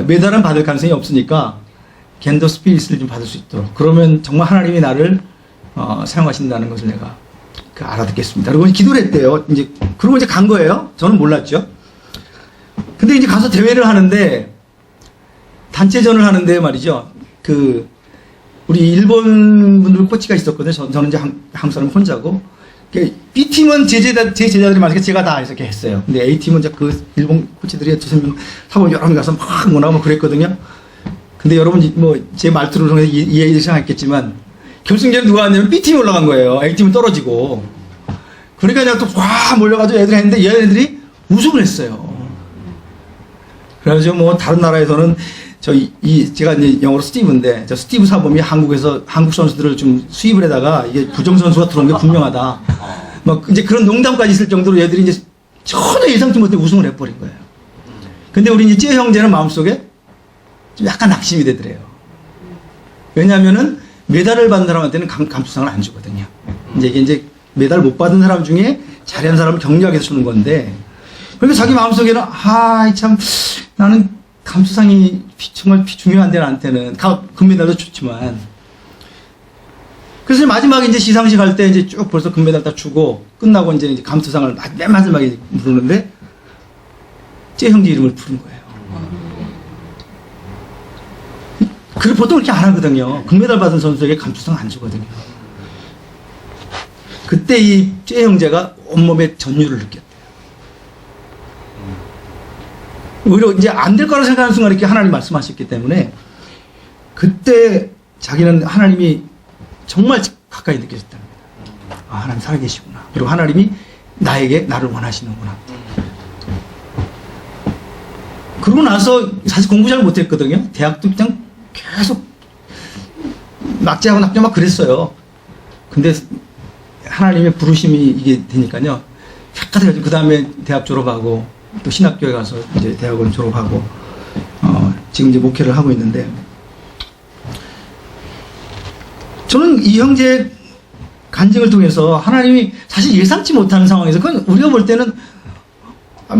Speaker 1: 메달은 받을 가능성이 없으니까 겐더 스피릿을 좀 받을 수 있도록. 그러면 정말 하나님이 나를 사용하신다는 것을 내가 알아듣겠습니다. 그리고 기도를 했대요. 이제 그러고 이제 간 거예요. 저는 몰랐죠. 근데 이제 가서 대회를 하는데 단체전을 하는데 말이죠. 우리 일본 분들 코치가 있었거든요. 저는 이제 한국 사람 혼자고. B팀은 제 제자들이 많으니까 제가 다 이렇게 했어요. 근데 A팀은 이제 그 일본 코치들이 두세 명 하고 여러 명 가서 막 뭐라고 그랬거든요. 근데 여러분 뭐 제 말투를 통해서 이해를 생각했겠지만 결승전에 누가 왔냐면 B팀이 올라간 거예요. A팀은 떨어지고. 그러니까 그냥 또 와 몰려가지고 애들 했는데 얘네들이 우승을 했어요. 그래가지고 뭐 다른 나라에서는 제가 이제 영어로 스티브인데 저 스티브 사범이 한국에서 한국 선수들을 좀 수입을 해다가 이게 부정 선수가 들어온 게 분명하다. 막 이제 그런 농담까지 있을 정도로 얘들이 이제 전혀 예상치 못해 우승을 해버린 거예요. 근데 우리 이제 찌 형제는 마음속에 좀 약간 낙심이 되더래요. 왜냐하면은 메달을 받은 사람한테는 감투상을 안 주거든요. 이게 이제 메달 못 받은 사람 중에 잘한 사람을 격려하기 위해서 주는 건데, 그러니까 자기 마음속에는 참 나는 감투상이 정말 중요한데 나한테는 금메달도 좋지만. 그래서 마지막에 이제 시상식 할 때 이제 쭉 벌써 금메달 다 주고 끝나고 이제 감투상을 맨 마지막에 부르는데 제 형제 이름을 부른 거예요. 그래 보통 그렇게 안 하거든요. 금메달 받은 선수에게 감투상 안 주거든요. 그때 이 제 형제가 온몸에 전율을 느꼈대요. 오히려 이제 안 될 거라고 생각하는 순간 이렇게 하나님 말씀하셨기 때문에 그때 자기는 하나님이 정말 가까이 느껴졌답니다. 하나님 살아계시구나. 그리고 하나님이 나를 원하시는구나. 그러고 나서 사실 공부 잘 못했거든요. 대학도 그냥 계속 낙제하고 낙제 막 그랬어요. 근데 하나님의 부르심이 이게 되니까요. 획가돼가지고 그 다음에 대학 졸업하고 또 신학교에 가서 이제 대학원 졸업하고, 지금 이제 목회를 하고 있는데, 저는 이 형제의 간증을 통해서 하나님이 사실 예상치 못하는 상황에서, 그건 우리가 볼 때는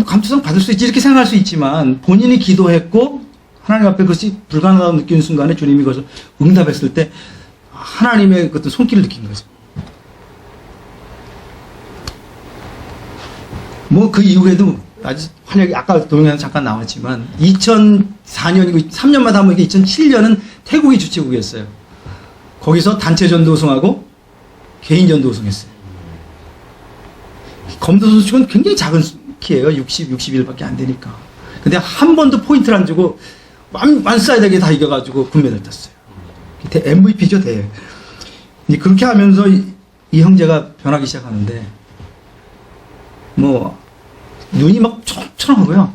Speaker 1: 감투성 받을 수 있지 이렇게 생각할 수 있지만, 본인이 기도했고 하나님 앞에 그것이 불가능하다고 느끼는 순간에 주님이 그것을 응답했을 때 하나님의 그 손길을 느낀 거죠. 뭐 그 이후에도 아주 활약이, 아까 동영상 잠깐 나왔지만 2004년이고 3년마다 한 번, 2007년은 태국이 주최국이었어요. 거기서 단체전도 우승하고 개인전도 우승했어요. 검도 선수는 굉장히 작은 키예요. 61밖에 안 되니까. 근데 한 번도 포인트를 안 주고 완사이드하게 다 이겨가지고 금메달 땄어요. MVP죠, 대회. 이제 그렇게 하면서 이 형제가 변하기 시작하는데, 뭐 눈이 막 초롱초롱하고요.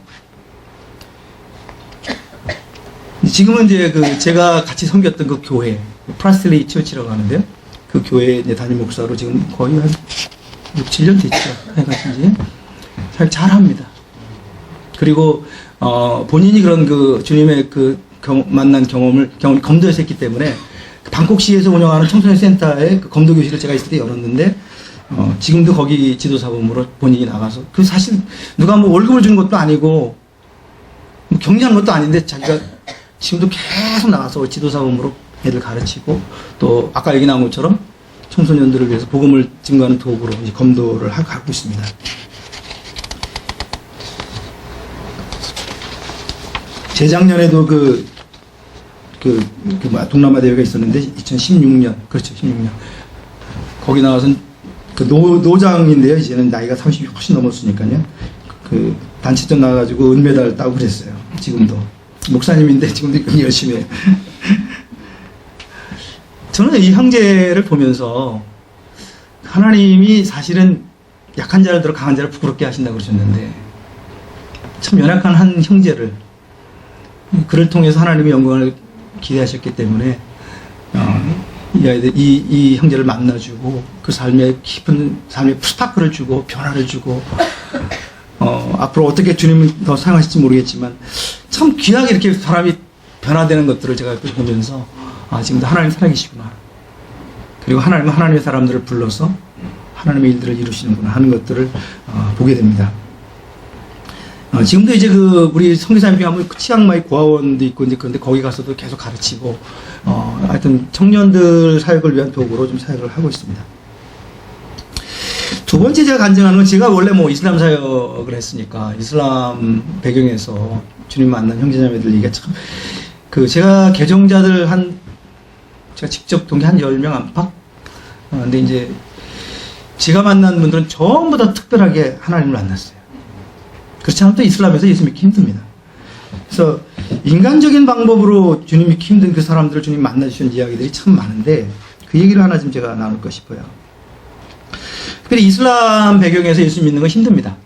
Speaker 1: 지금은 이제 그 제가 같이 섬겼던 그 교회, 프라슬리 처치라고 하는데요. 그 교회 이제 담임 목사로 지금 거의 한 6, 7년 됐죠. 해가지고 잘합니다. 그리고 본인이 그런 그 주님의 그 만난 경험이 검도에서 했기 때문에 방콕시에서 운영하는 청소년 센터에 그 검도 교실을 제가 있을 때 열었는데, 지금도 거기 지도사범으로 본인이 나가서, 그 사실 누가 뭐 월급을 주는 것도 아니고 뭐 격려하는 것도 아닌데 자기가 지금도 계속 나가서 지도사범으로 애들 가르치고, 또 아까 얘기 나온 것처럼 청소년들을 위해서 복음을 증거하는 도구로 이제 검도를 하고 있습니다. 재작년에도 동남아 대회가 있었는데, 2016년, 그렇죠, 16년. 거기 나와서 그 노장인데요. 이제는 나이가 30이 훨씬 넘었으니까요. 그 단체전 나와가지고 은메달 따고 그랬어요. 지금도. 목사님인데 지금도 열심히 해요. 저는 이 형제를 보면서 하나님이 사실은 약한 자를 들어 강한 자를 부끄럽게 하신다고 그러셨는데, 참 연약한 한 형제를, 그를 통해서 하나님의 영광을 기대하셨기 때문에 이 형제를 만나주고 그 삶에 깊은 삶의 스파크를 주고 변화를 주고, 앞으로 어떻게 주님을 더 사용하실지 모르겠지만 참 귀하게 이렇게 사람이 변화되는 것들을 제가 보면서, 지금도 하나님 살아계시구나, 그리고 하나님은 하나님의 사람들을 불러서 하나님의 일들을 이루시는구나 하는 것들을 보게 됩니다. 지금도 이제 우리 선교사님 중에 한번 치앙마이 고아원도 있고, 이제 그런데 거기 가서도 계속 가르치고, 하여튼 청년들 사역을 위한 도구로 좀 사역을 하고 있습니다. 두 번째 제가 간증하는 건, 제가 원래 뭐 이슬람 사역을 했으니까 이슬람 배경에서 주님 만난 형제자매들 얘기가 참, 제가 개종자들 제가 직접 동기 한 10명 안팎? 근데 이제 제가 만난 분들은 전부 다 특별하게 하나님을 만났어요. 그렇지 않으면 또 이슬람에서 예수 믿기 힘듭니다. 그래서 인간적인 방법으로 주님 믿기 힘든 그 사람들을 주님 만나주신 이야기들이 참 많은데, 그 얘기를 하나 좀 제가 나눌까 싶어요. 특별히 이슬람 배경에서 예수 믿는 건 힘듭니다.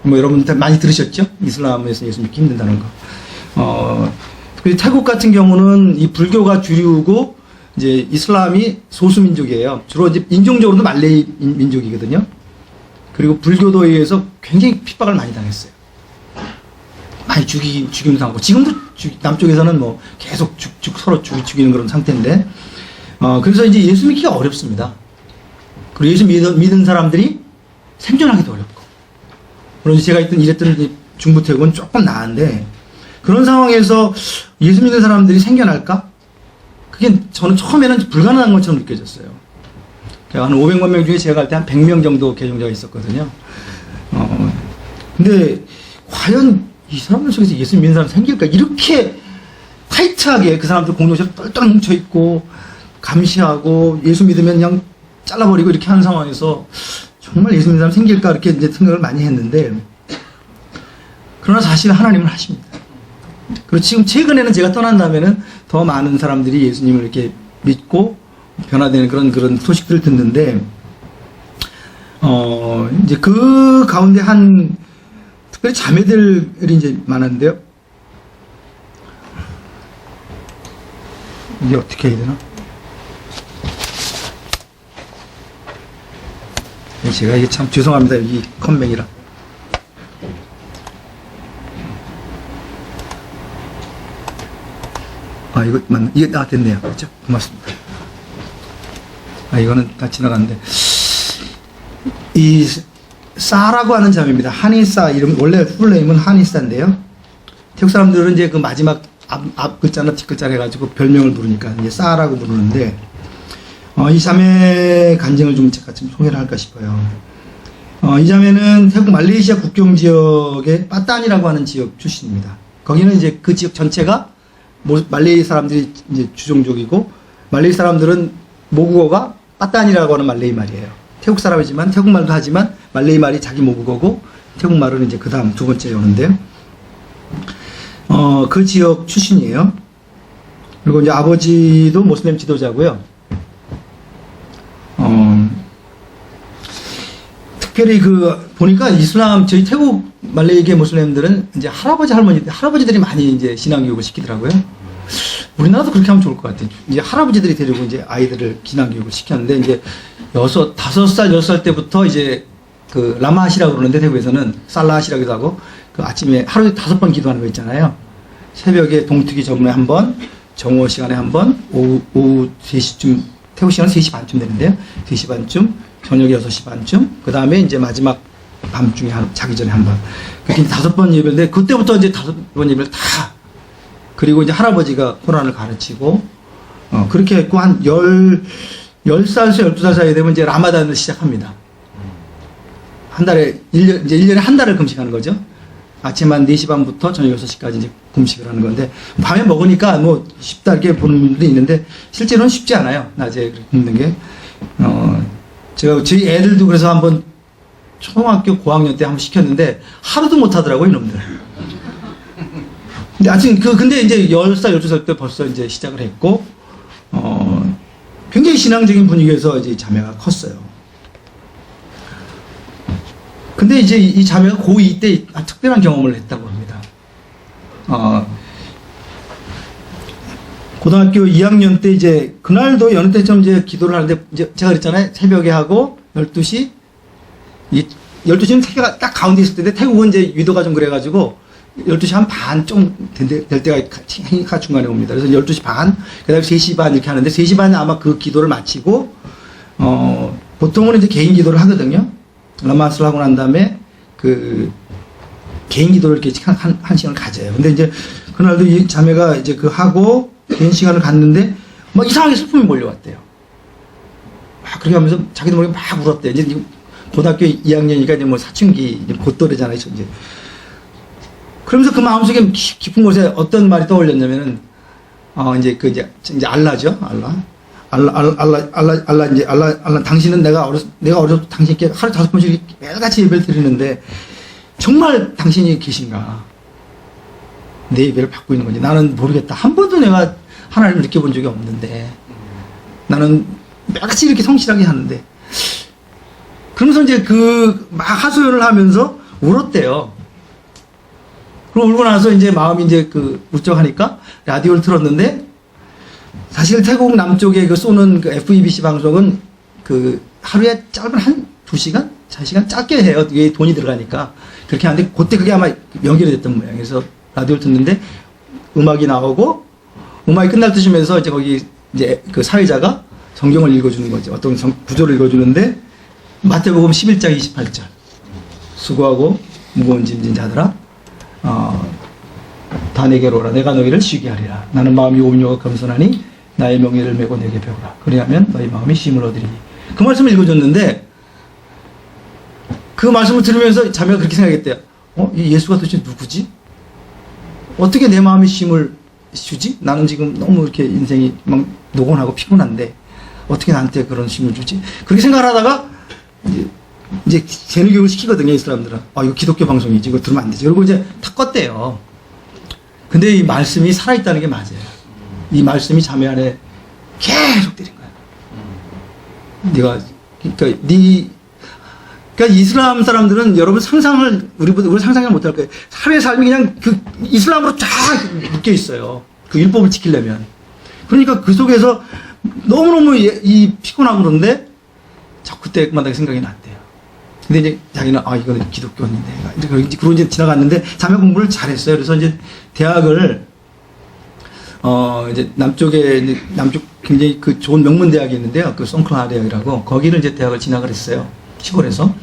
Speaker 1: 뭐 여러분 많이 들으셨죠? 이슬람에서 예수 믿기 힘든다는 거. 특별히 태국 같은 경우는 이 불교가 주류고 이제 이슬람이 소수민족이에요. 주로 이제 인종적으로도 말레이 민족이거든요. 그리고 불교도에 의해서 굉장히 핍박을 많이 당했어요. 많이 죽임도 당하고, 지금도 남쪽에서는 뭐 계속 서로 죽이는 그런 상태인데, 그래서 이제 예수 믿기가 어렵습니다. 그리고 예수 믿은 사람들이 생존하기도 어렵고, 물론 제가 일했던 중부태국은 조금 나은데, 그런 상황에서 예수 믿는 사람들이 생겨날까? 그게 저는 처음에는 불가능한 것처럼 느껴졌어요. 한 500만 명 중에 제가 갈 때 한 100명 정도 개종자가 있었거든요. 근데 과연 이 사람들 속에서 예수 믿는 사람 생길까? 이렇게 타이트하게 그 사람들 공동체로 똘똘 뭉쳐있고, 감시하고, 예수 믿으면 그냥 잘라버리고 이렇게 하는 상황에서 정말 예수 믿는 사람 생길까? 이렇게 이제 생각을 많이 했는데, 그러나 사실 하나님은 하십니다. 그리고 지금 최근에는 제가 떠난 다음에는 더 많은 사람들이 예수님을 이렇게 믿고 변화되는 그런 소식들을 듣는데, 이제 그 가운데 특별히 자매들이 이제 많았는데요. 이게 어떻게 해야 되나? 제가 이게 참 죄송합니다. 이 컴맹이라. 이거 맞나? 이거 됐네요. 그렇죠? 고맙습니다. 이거는 다 지나갔는데 이 싸라고 하는 자매입니다. 한의싸 이름 원래 풀네임은 한의싸인데요. 태국 사람들은 이제 그 마지막 앞 글자나 뒷 글자를 해가지고 별명을 부르니까 이제 싸라고 부르는데 이 자매 간증을 좀 제가 좀 소개를 할까 싶어요. 이 자매는 태국 말레이시아 국경 지역의 빠딴이라고 하는 지역 출신입니다. 거기는 이제 그 지역 전체가 말레이 사람들이 이제 주종족이고 말레이 사람들은 모국어가 빠딴이라고 하는 말레이 말이에요. 태국 사람이지만 태국말도 하지만 말레이 말이 자기 모국어고 태국말은 이제 그 다음 두 번째에 오는데요. 그 지역 출신이에요. 그리고 이제 아버지도 모슬렘 지도자고요. 특별히 보니까 이슬람, 저희 태국 말레이계 모슬렘들은 이제 할아버지들이 많이 이제 신앙교육을 시키더라고요. 우리나라도 그렇게 하면 좋을 것 같아요. 이제 할아버지들이 데리고 이제 아이들을 신앙교육을 시켰는데, 이제 5살, 6살 때부터 이제 라마하시라고 그러는데, 태국에서는 살라하시라기도 하고, 아침에 하루에 5번 기도하는 거 있잖아요. 새벽에 동특이 전에 한 번, 정오 시간에 한 번, 오후 3시쯤, 태국 시간은 3시 반쯤 되는데요. 3시 반쯤, 저녁 6시 반쯤, 그 다음에 이제 마지막 밤중에 자기 전에 한 번. 그렇게 5번 예배인데, 그때부터 이제 5번 예배를 다, 그리고 이제 할아버지가 코란을 가르치고, 그렇게 했고, 한 10살에서 12살 사이 되면 이제 라마단을 시작합니다. 한 달에, 이제 1년에 한 달을 금식하는 거죠. 아침 한 4시 반부터 저녁 6시까지 이제 금식을 하는 건데, 밤에 먹으니까 뭐 쉽다 이렇게 보는 분들이 있는데, 실제로는 쉽지 않아요. 낮에 굶는 게. 저희 애들도 그래서 한번 초등학교 고학년 때 한번 시켰는데, 하루도 못 하더라고요, 이놈들. 근데 아침, 근데 이제 10살, 12살 때 벌써 이제 시작을 했고, 굉장히 신앙적인 분위기에서 이제 자매가 컸어요. 근데 이제 이 자매가 고2 때 특별한 경험을 했다고 합니다. 고등학교 2학년 때 이제, 그날도 여느 때처럼 이제 기도를 하는데, 이제 제가 그랬잖아요. 새벽에 하고, 12시, 12시는 태국가 딱 가운데 있을 텐데, 태국은 이제 위도가 좀 그래가지고, 12시 한 반 좀 될 때가 중간에 옵니다. 그래서 12시 반, 그 다음에 3시 반 이렇게 하는데, 3시 반에 아마 그 기도를 마치고, 보통은 이제 개인 기도를 하거든요. 라마스를 하고 난 다음에, 개인 기도를 이렇게 한 시간을 가져요. 근데 이제, 그날도 이 자매가 이제 하고, 개인 시간을 갔는데, 막 이상하게 슬픔이 몰려왔대요. 막 그렇게 하면서 자기도 모르게 막 울었대요. 이제 고등학교 2학년이니까 이제 뭐 사춘기, 곧또래잖아요, 이제. 그러면서 그 마음속에 깊은 곳에 어떤 말이 떠올렸냐면은, 이제 이제 알라죠, 알라, 당신은 내가 어려서 당신께 하루 5번씩 매일같이 예배를 드리는데, 정말 당신이 계신가? 내 예배를 받고 있는 건지 나는 모르겠다. 한 번도 내가 하나님을 느껴본 적이 없는데, 나는 매일같이 이렇게 성실하게 하는데, 그러면서 이제 막 하소연을 하면서 울었대요. 그리고 울고 나서 이제 마음이 이제 울적하니까 라디오를 틀었는데, 사실 태국 남쪽에 쏘는 FEBC 방송은 하루에 짧은 한 2시간? 4시간 짧게 해요. 이게 돈이 들어가니까. 그렇게 하는데, 그때 그게 아마 연결이 됐던 모양이에요. 그래서 라디오를 듣는데, 음악이 나오고, 음악이 끝날 때쯤에서 이제 거기 이제 사회자가 성경을 읽어주는 거죠. 어떤 구조를 읽어주는데, 마태복음 11장 28절. 수고하고 무거운 짐진 자들아, 다 내게로 오라. 내가 너희를 쉬게 하리라. 나는 마음이 온유하고 겸손하니 나의 명예를 메고 내게 배우라. 그리하면 너희 마음이 쉼을 얻으리니. 그 말씀을 읽어줬는데, 그 말씀을 들으면서 자매가 그렇게 생각했대요. 이 예수가 도대체 누구지? 어떻게 내 마음이 쉼을 주지? 나는 지금 너무 이렇게 인생이 막 노곤하고 피곤한데 어떻게 나한테 그런 쉼을 주지? 그렇게 생각을 하다가 이제 재능교육을 시키거든요, 이 사람들은. 이거 기독교 방송이지, 이거 들으면 안 되지. 그리고 이제 탁 껐대요. 근데 이 말씀이 살아있다는 게 맞아요. 이 말씀이 자매 안에 계속 때린 거야. 그러니까 이슬람 사람들은 여러분 상상을, 우리 상상을 못 할 거예요. 하루의 삶이 그냥 이슬람으로 쫙 묶여 있어요. 그 율법을 지키려면. 그러니까 그 속에서 너무너무 피곤하고 그런데 자꾸 그때마다 생각이 났대요. 근데 이제 자기는, 이거는 기독교인데. 그러고 이제 지나갔는데 자매 공부를 잘했어요. 그래서 이제 대학을, 이제 남쪽 굉장히 그 좋은 명문 대학이 있는데요. 그 송클라 대학이라고 거기를 이제 대학을 진학을 했어요. 시골에서.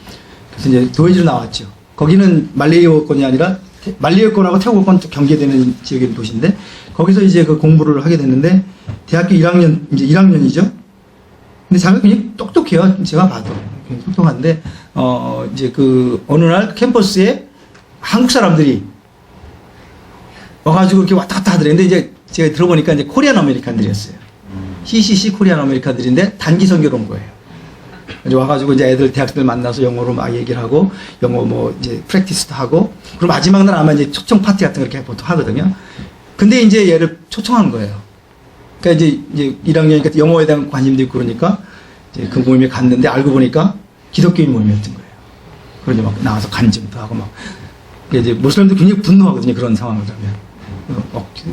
Speaker 1: 그래서 이제 도해지로 나왔죠. 거기는 말레이어권이 아니라 말레이어권하고 태국어권 경계되는 지역의 도시인데 거기서 이제 그 공부를 하게 됐는데 대학교 1학년 이제 1학년이죠. 근데 자기가 굉장히 똑똑해요. 제가 봐도 굉장히 똑똑한데 이제 그 어느 날 캠퍼스에 한국 사람들이 와가지고 이렇게 왔다 갔다 하더래요. 근데 이제 제가 들어보니까 이제 코리안 아메리칸들이었어요. CCC 코리안 아메리칸들인데 단기 선교로 온 거예요. 이제 와가지고 이제 애들 대학생들 만나서 영어로 막 얘기를 하고 영어 뭐 이제 프랙티스도 하고 그리고 마지막 날 아마 이제 초청 파티 같은 거 이렇게 보통 하거든요. 근데 이제 얘를 초청한 거예요. 그러니까 이제 1학년이니까 영어에 대한 관심도 있고 그러니까 이제 그 모임에 갔는데 알고 보니까 기독교인 모임이었던 거예요. 그러니 막 나와서 간증도 하고 막 이제 모슬림들 굉장히 분노하거든요. 그런 상황을 하면.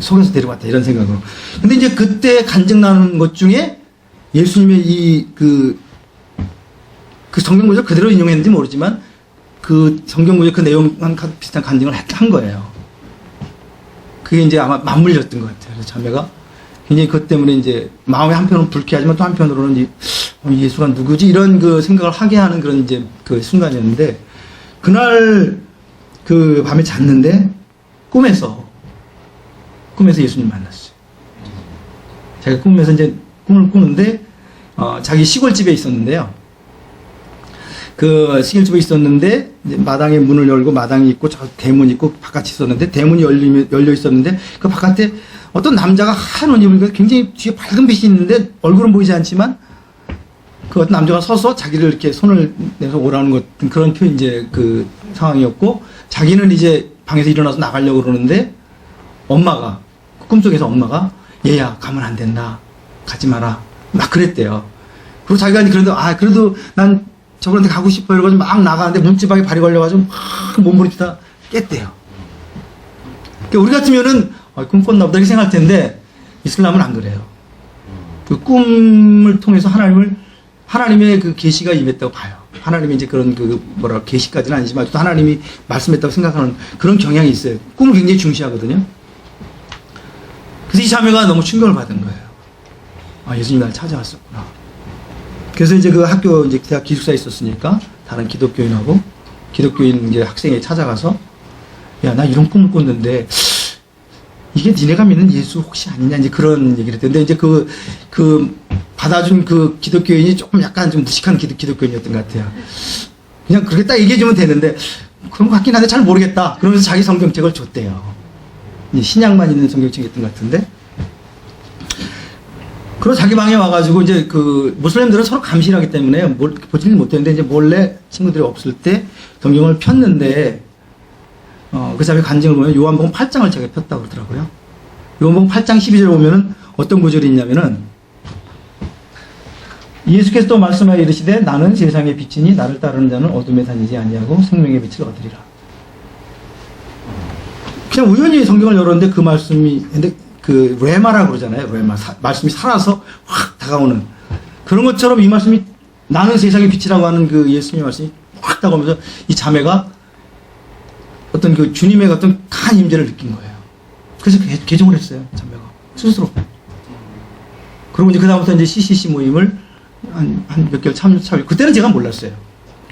Speaker 1: 속에서 데려왔다 이런 생각으로. 근데 이제 그때 간증 나누는 것 중에 예수님의 그 성경 구절 그대로 인용했는지 모르지만 그 성경 구절 그 내용과 비슷한 간증을 한 거예요. 그게 이제 아마 맞물렸던 것 같아요. 그래서 자매가 굉장히 그것 때문에 이제 마음이 한편으로는 불쾌하지만 또 한편으로는 예수가 누구지 이런 그 생각을 하게 하는 그런 이제 그 순간이었는데 그날 그 밤에 잤는데 꿈에서 예수님 만났어요. 자기가 꿈에서 이제 꿈을 꾸는데 자기 시골집에 있었는데요. 그 시골집에 있었는데 이제 마당에 문을 열고 마당이 있고 저 대문이 있고 바깥이 있었는데 대문이 열려 있었는데 그 바깥에 어떤 남자가 하얀 옷 입으니까 굉장히 뒤에 밝은 빛이 있는데 얼굴은 보이지 않지만 그 어떤 남자가 서서 자기를 이렇게 손을 내서 오라는 것 그런 표현 이제 그 상황이었고 자기는 이제 방에서 일어나서 나가려고 그러는데 엄마가 꿈속에서 엄마가 얘야 가면 안 된다 가지 마라 막 그랬대요. 그리고 자기가 그래도 그래도 난 저분한테 가고 싶어요 이러고 막 나가는데 문지방에 발이 걸려가지고 막 몸부림치다 깼대요. 그러니까 우리 같으면은 꿈꿨나 보다 이렇게 생각할 텐데 이슬람은 안 그래요. 그 꿈을 통해서 하나님의 그 계시가 임했다고 봐요. 하나님이 이제 그런 계시까지는 아니지만 또 하나님이 말씀했다고 생각하는 그런 경향이 있어요. 꿈을 굉장히 중시하거든요. 그래서 이 자매가 너무 충격을 받은 거예요. 예수님이 날 찾아왔었구나. 그래서 이제 그 학교 이제 대학 기숙사에 있었으니까 다른 기독교인하고 기독교인 이제 학생이 찾아가서 야, 나 이런 꿈을 꿨는데 이게 니네가 믿는 예수 혹시 아니냐 이제 그런 얘기를 했는데 이제 그 받아준 그 기독교인이 조금 약간 좀 무식한 기독교인이었던 것 같아요. 그냥 그렇게 딱 얘기해주면 되는데 그런 것 같긴 한데 잘 모르겠다. 그러면서 자기 성경책을 줬대요. 신약만 있는 성경책이었던 것 같은데. 그리고 자기 방에 와가지고 이제 그 무슬림들은 서로 감시를 하기 때문에 보지는 못했는데 이제 몰래 친구들이 없을 때 성경을 폈는데 그 사람의 간증을 보면 요한복음 8장을 제가 폈다고 그러더라고요. 요한복음 8장 12절 보면은 어떤 구절이 있냐면은 예수께서 또 말씀하여 이르시되 나는 세상의 빛이니 나를 따르는 자는 어둠에 다니지 아니하고 생명의 빛을 얻으리라. 그냥 우연히 성경을 열었는데 그 말씀이 근데 그 레마라고 그러잖아요. 레마 말씀이 살아서 확 다가오는 그런 것처럼 이 말씀이 나는 세상의 빛이라고 하는 그 예수님의 말씀이 확 다가오면서 이 자매가 어떤 그 주님의 어떤 강한 임재를 느낀 거예요. 그래서 개종을 했어요. 자매가 스스로. 그리고 이제 그다음부터 이제 CCC 모임을 한 몇 개월 참여 그때는 제가 몰랐어요.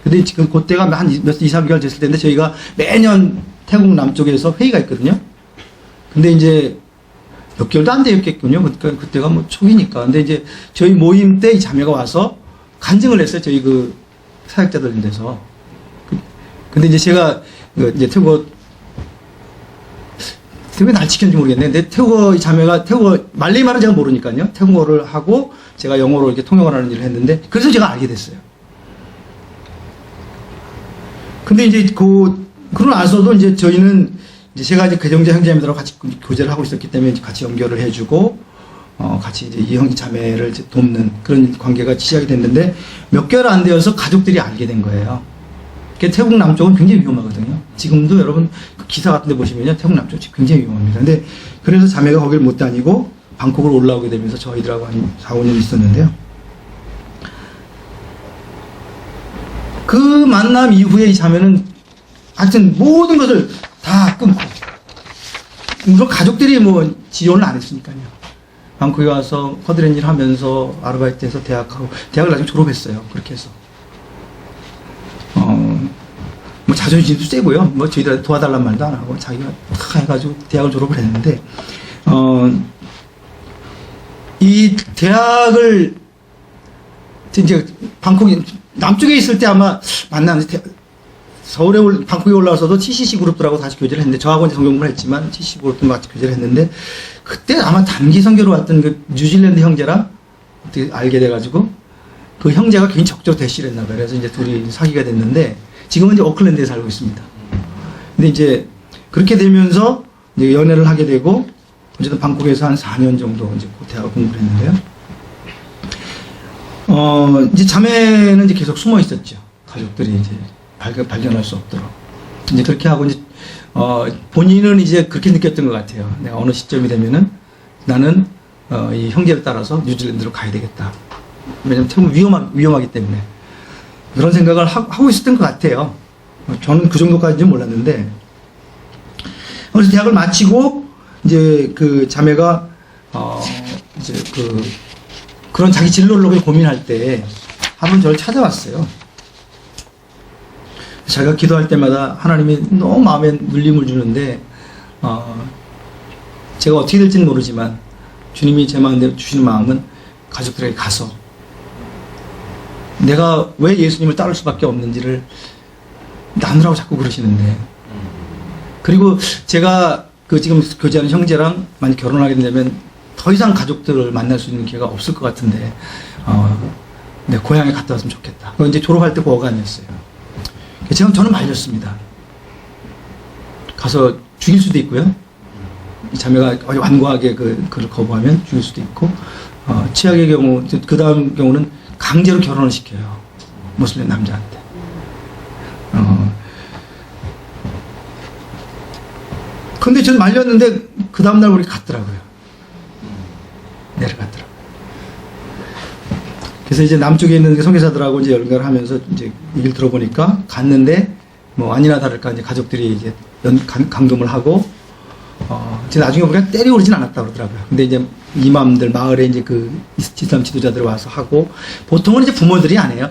Speaker 1: 근데 지금 그때가 한 2, 3개월 됐을 텐데 저희가 매년 태국 남쪽에서 회의가 있거든요. 근데 이제 몇 개월도 안 되었겠군요. 그러니까 그때가 뭐 초기니까. 근데 이제 저희 모임 때 이 자매가 와서 간증을 했어요. 저희 그 사역자들 데서. 근데 이제 제가 이제 태국어 날 지켰는지 모르겠는데, 근데 태국어 이 자매가 태국어 말레이 말은 제가 모르니까요. 태국어를 하고 제가 영어로 이렇게 통역을 하는 일을 했는데, 그래서 제가 알게 됐어요. 근데 이제 그러고 나서도 이제 저희는 이제 제가 이제 개정자 형제자매들하고 같이 교제를 하고 있었기 때문에 같이 연결을 해주고, 같이 이제 이 형 자매를 이제 돕는 그런 관계가 시작이 됐는데, 몇 개월 안 되어서 가족들이 알게 된 거예요. 태국 남쪽은 굉장히 위험하거든요. 지금도 여러분 그 기사 같은 데 보시면요. 태국 남쪽 굉장히 위험합니다. 근데 그래서 자매가 거기를 못 다니고 방콕으로 올라오게 되면서 저희들하고 한 4, 5년 있었는데요. 그 만남 이후에 이 자매는 하여튼 모든 것을 다 끊고 물론 가족들이 뭐 지원을 안 했으니까요. 방콕에 와서 허드렛 일 하면서 아르바이트해서 대학을 나중에 졸업했어요. 그렇게 해서. 뭐 자존심도 세고요. 뭐 저희들 도와달란 말도 안 하고 자기가 다 해가지고 대학을 졸업을 했는데, 이 대학을 이제 방콕 남쪽에 있을 때 아마 만났는데 서울에 방콕에 올라와서도 CCC 그룹들하고 다시 교제를 했는데 저하고 이제 성경공부를 했지만 CCC 그룹도 같이 교제를 했는데 그때 아마 단기 선교로 왔던 그 뉴질랜드 형제랑 어떻게 알게 돼가지고 그 형제가 굉장히 적극적으로 대시를 했나 봐요. 그래서 이제 둘이 사귀게 됐는데 지금은 이제 오클랜드에 살고 있습니다. 근데 이제 그렇게 되면서 이제 연애를 하게 되고 어쨌든 방콕에서 한 4년 정도 이제 대학 공부를 했는데요. 이제 자매는 이제 계속 숨어 있었죠. 가족들이 이제 발견할 수 없도록. 이제 그렇게 하고 이제, 본인은 이제 그렇게 느꼈던 것 같아요. 내가 어느 시점이 되면은 나는, 이 형제를 따라서 뉴질랜드로 가야 되겠다. 왜냐면 태국 위험하기 때문에. 그런 생각을 하고 있었던 것 같아요. 저는 그 정도까지는 몰랐는데. 그래서 대학을 마치고, 이제 그 자매가, 이제 그런 자기 진로를 고민할 때, 한 번 저를 찾아왔어요. 자기가 기도할 때마다 하나님이 너무 마음에 눌림을 주는데, 제가 어떻게 될지는 모르지만, 주님이 제 마음대로 주시는 마음은 가족들에게 가서, 내가 왜 예수님을 따를 수밖에 없는지를 나누라고 자꾸 그러시는데, 그리고 제가 지금 교제하는 형제랑 만약 결혼하게 되면 더 이상 가족들을 만날 수 있는 기회가 없을 것 같은데, 내 고향에 갔다 왔으면 좋겠다. 그건 이제 졸업할 때 그 어간이었어요. 저는 말렸습니다. 가서 죽일 수도 있고요. 자매가 완고하게 그를 거부하면 죽일 수도 있고, 최악의 경우, 그 다음 경우는 강제로 결혼을 시켜요. 무슬림 남자한테. 근데 저는 말렸는데, 그 다음날 우리 갔더라고요. 내려갔더라고요. 그래서 이제 남쪽에 있는 선교사들하고 이제 연결을 하면서 이제 얘기를 들어보니까 갔는데, 뭐 아니나 다를까 이제 가족들이 이제 감금을 하고, 이제 나중에 우리가 때려오르진 않았다고 그러더라고요. 근데 이제 이맘들, 마을에 이제 그 이슬람 지도자들이 와서 하고, 보통은 이제 부모들이 안 해요.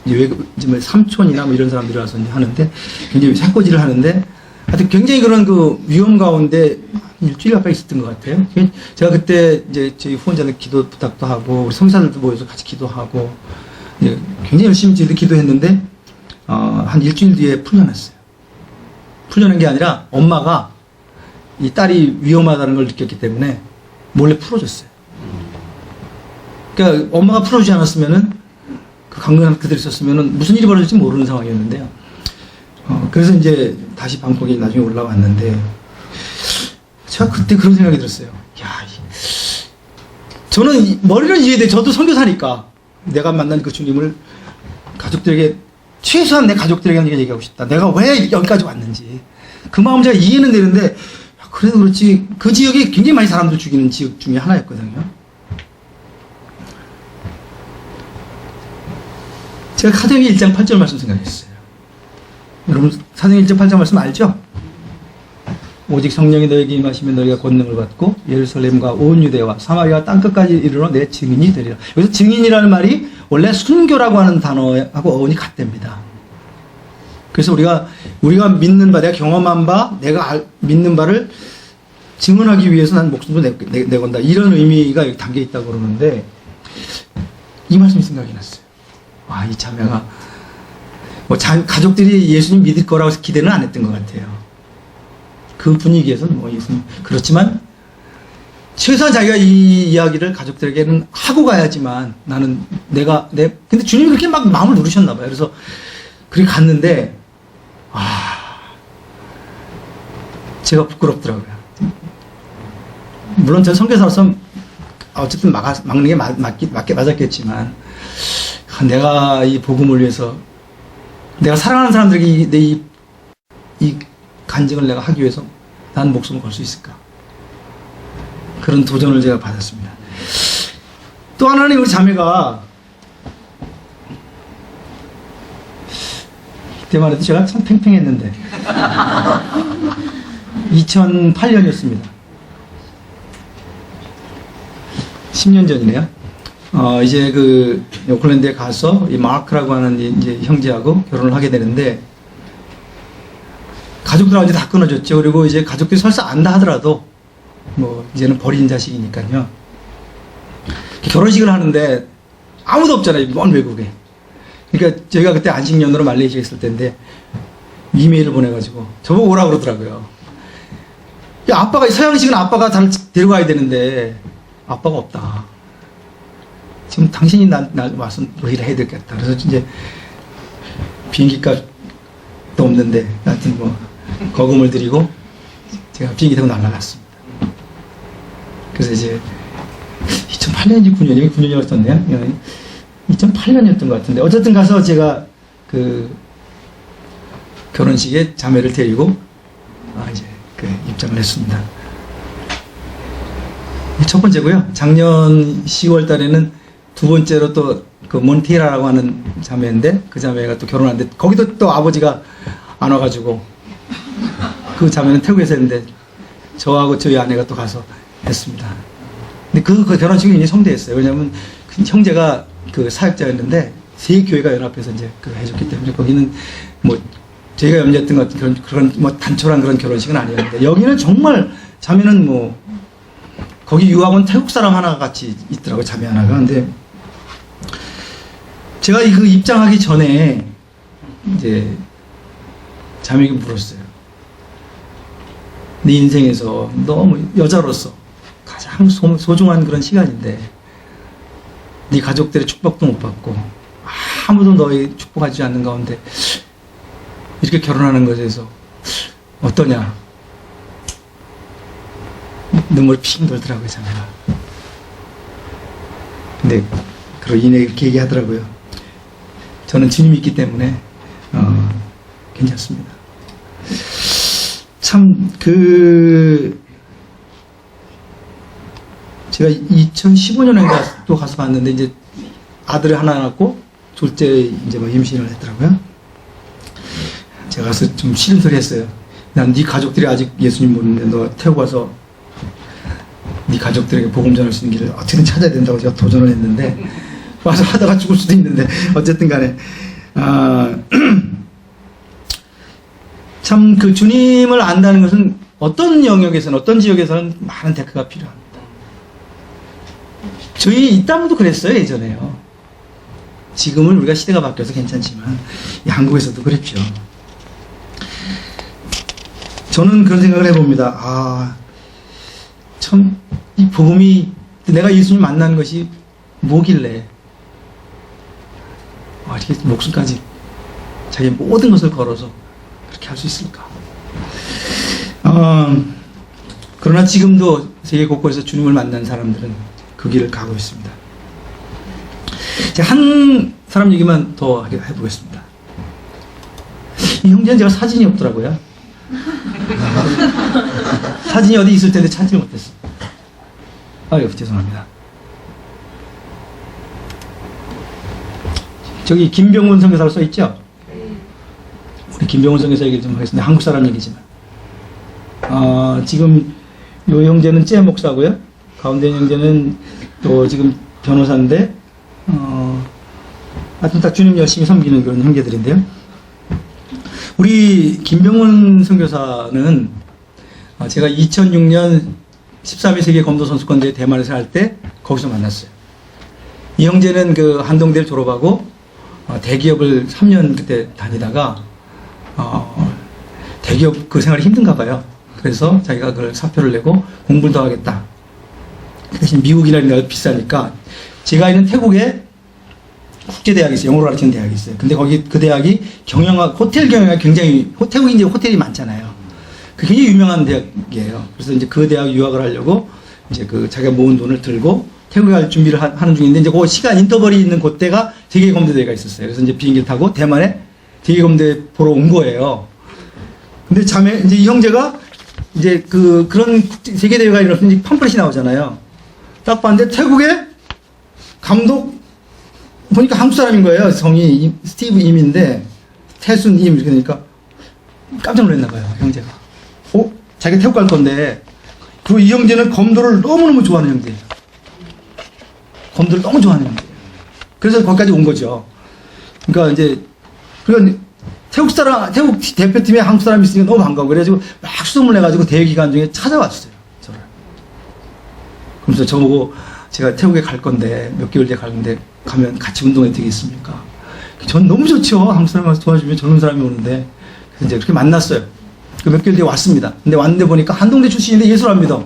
Speaker 1: 이제 뭐 삼촌이나 뭐 이런 사람들이 와서 이제 하는데, 굉장히 해코지를 하는데, 하여튼 굉장히 그런 그 위험 가운데 일주일 가까이 있었던 것 같아요. 제가 그때 이제 저희 후원자들 기도 부탁도 하고, 우리 성사들도 모여서 같이 기도하고, 굉장히 열심히 기도했는데, 한 일주일 뒤에 풀려났어요. 풀려난 게 아니라 엄마가 이 딸이 위험하다는 걸 느꼈기 때문에 몰래 풀어줬어요. 그러니까 엄마가 풀어주지 않았으면은, 그 강경한 그대로 있었으면은 무슨 일이 벌어질지 모르는 상황이었는데요. 그래서 이제 다시 방콕에 나중에 올라왔는데, 제가 그때 그런 생각이 들었어요. 야, 저는 머리는 이해돼. 저도 선교사니까 내가 만난 그 주님을 가족들에게, 최소한 내 가족들에게 얘기하고 싶다. 내가 왜 여기까지 왔는지. 그 마음 제가 이해는 되는데, 그래도 그렇지, 그 지역에 굉장히 많이 사람들 죽이는 지역 중에 하나였거든요. 제가 사도행전 1장 8절 말씀 생각했어요. 여러분 사도행전 1장 8절 말씀 알죠? 오직 성령이 너에게 임하시면 너희가 권능을 받고 예루살렘과 온 유대와 사마리아 땅끝까지 이르러 내 증인이 되리라. 여기서 증인이라는 말이 원래 순교라고 하는 단어하고 어원이 같답니다. 그래서 우리가 믿는 바, 내가 경험한 바, 내가 믿는 바를 증언하기 위해서 난 목숨도 내건다. 이런 의미가 여기 담겨 있다고 그러는데, 이 말씀이 생각이 났어요. 와, 이 자매가 뭐 가족들이 예수님 믿을 거라고 기대는 안 했던 것 같아요. 그 분위기에서는 뭐 예수님, 그렇지만 최소한 자기가 이 이야기를 가족들에게는 하고 가야지만 나는 근데 주님이 그렇게 막 마음을 누르셨나 봐요. 그래서 그렇게 갔는데, 제가 부끄럽더라고요. 물론 저 선교사로서 어쨌든 막는 게 맞게 맞았겠지만, 내가 이 복음을 위해서, 내가 사랑하는 사람들에게 이 간증을 내가 하기 위해서 난 목숨을 걸 수 있을까? 그런 도전을 제가 받았습니다. 또 하나는 우리 자매가, 이때만 해도 제가 참 팽팽했는데, 2008년이었습니다. 10년 전이네요. 이제 그 오클랜드에 가서 이 마크라고 하는 이제 형제하고 결혼을 하게 되는데, 가족들하고 이제 다 끊어졌죠. 그리고 이제 가족들이 설사 안다 하더라도 뭐 이제는 버린 자식이니까요. 결혼식을 하는데 아무도 없잖아요, 먼 외국에. 그러니까 저희가 그때 안식년으로 말레이시아에 있을 때인데 이메일을 보내가지고 저보고 오라고 그러더라고요. 야, 아빠가, 서양식은 아빠가 데려가야 되는데 아빠가 없다. 지금 당신이 나 와서 일을 해야 되겠다. 그래서 이제 비행기 값도 없는데 하여튼 뭐 거금을 들이고 제가 비행기 타고 날아갔습니다. 그래서 이제 2008년인지 9년이면 9년이었었네요. 2008년이었던 것 같은데, 어쨌든 가서 제가 그 결혼식에 자매를 데리고 이제 그 입장을 했습니다. 첫 번째고요. 작년 10월 달에는 두 번째로 또 그 몬테이라라고 하는 자매인데, 그 자매가 또 결혼하는데 거기도 또 아버지가 안 와가지고 그 자매는 태국에서 했는데 저하고 저희 아내가 또 가서 했습니다. 근데 그 결혼식이 굉장히 성대했어요. 왜냐하면 그 형제가 그 사역자였는데 세 교회가 연합해서 이제 그 해줬기 때문에 거기는 뭐 저희가 염려했던 것 같은 그런 뭐 단촐한 그런 결혼식은 아니었는데, 여기는 정말 자매는 뭐 거기 유학원 태국 사람 하나 같이 있더라고요, 자매 하나가. 근데 제가 그 입장하기 전에 이제 자매에게 물었어요. 네 인생에서 너무 여자로서 가장 소중한 그런 시간인데 네 가족들의 축복도 못 받고 아무도 너희 축복하지 않는 가운데 이렇게 결혼하는 것에 대해서 어떠냐? 눈물이 핑 돌더라고요, 자매가. 근데 그런 이내 이렇게 얘기하더라고요. 저는 주님이 있기 때문에 괜찮습니다. 참 제가 2015년에 또 가서 봤는데 이제 아들을 하나 낳고 둘째 이제 뭐 임신을 했더라고요. 제가 가서 좀 싫은 소리 했어요. 난 네 가족들이 아직 예수님 모르는데 너 태국 와서 네 가족들에게 복음 전할 수 있는 길을 어떻게든 찾아야 된다고 제가 도전을 했는데, 와서 하다가 죽을 수도 있는데 어쨌든 간에 참 그 주님을 안다는 것은 어떤 영역에서는, 어떤 지역에서는 많은 데크가 필요합니다. 저희 이 땅도 그랬어요, 예전에요. 지금은 우리가 시대가 바뀌어서 괜찮지만 한국에서도 그랬죠. 저는 그런 생각을 해봅니다. 참 이 복음이, 내가 예수님 만난 것이 뭐길래 이렇게 목숨까지 자기 모든 것을 걸어서 그렇게 할 수 있을까? 그러나 지금도 세계 곳곳에서 주님을 만난 사람들은 그 길을 가고 있습니다. 제가 한 사람 얘기만 더 해보겠습니다. 이 형제는 제가 사진이 없더라고요. 사진이 어디 있을 텐데 찾지 못했어요. 죄송합니다. 저기 김병훈 선교사로 써있죠? 우리 김병훈 선교사 얘기 좀 하겠습니다. 한국 사람 얘기지만. 지금 요 형제는 째 목사고요. 가운데 형제는 또 지금 변호사인데, 하여튼 딱 주님 열심히 섬기는 그런 형제들인데요. 우리 김병훈 선교사는 제가 2006년 13위 세계 검도 선수권대회 대만에서 할 때 거기서 만났어요. 이 형제는 그 한동대를 졸업하고 대기업을 3년 그때 다니다가 대기업 그 생활이 힘든가 봐요. 그래서 자기가 그걸 사표를 내고 공부를 더 하겠다. 그 대신 미국이나 이런 데가 비싸니까, 제가 있는 태국에 국제대학이 있어요. 영어로 가르치는 대학이 있어요. 근데 거기 그 대학이 호텔 경영학이 굉장히, 태국이 이제 호텔이 많잖아요. 그 굉장히 유명한 대학이에요. 그래서 이제 그 대학 유학을 하려고 이제 그 자기가 모은 돈을 들고 태국에 갈 준비를 하는 중인데, 이제 그 시간 인터벌이 있는 그때가 세계검대대회가 있었어요. 그래서 이제 비행기를 타고 대만에 세계검대 보러 온 거예요. 근데 이제 이 형제가 이제 그런 세계대회가 일어나서 팜플렛이 나오잖아요. 딱 봤는데 태국의 감독 보니까 한국 사람인 거예요. 성이 스티브 임인데 태순 임 이렇게 되니까 깜짝 놀랐나 봐요, 형제가. 자기가 태국 갈 건데, 그리고 이 형제는 검도를 너무너무 좋아하는 형제예요. 검도를 너무 좋아하는 형제예요. 그래서 거기까지 온 거죠. 그러니까 이제, 태국 대표팀에 한국 사람이 있으니까 너무 반가워. 그래가지고 막 수소문 내가지고 대회 기간 중에 찾아왔어요. 저를. 그러면서 저보고 제가 태국에 갈 건데, 몇 개월 뒤에 갈 건데, 가면 같이 운동해도 되겠습니까? 전 너무 좋죠. 한국 사람 와서 도와주면 젊은 사람이 오는데. 그래서 이제 그렇게 만났어요. 그 몇 개월 뒤에 왔습니다. 근데 왔는데 보니까 한동대 출신인데 예술 안 믿어.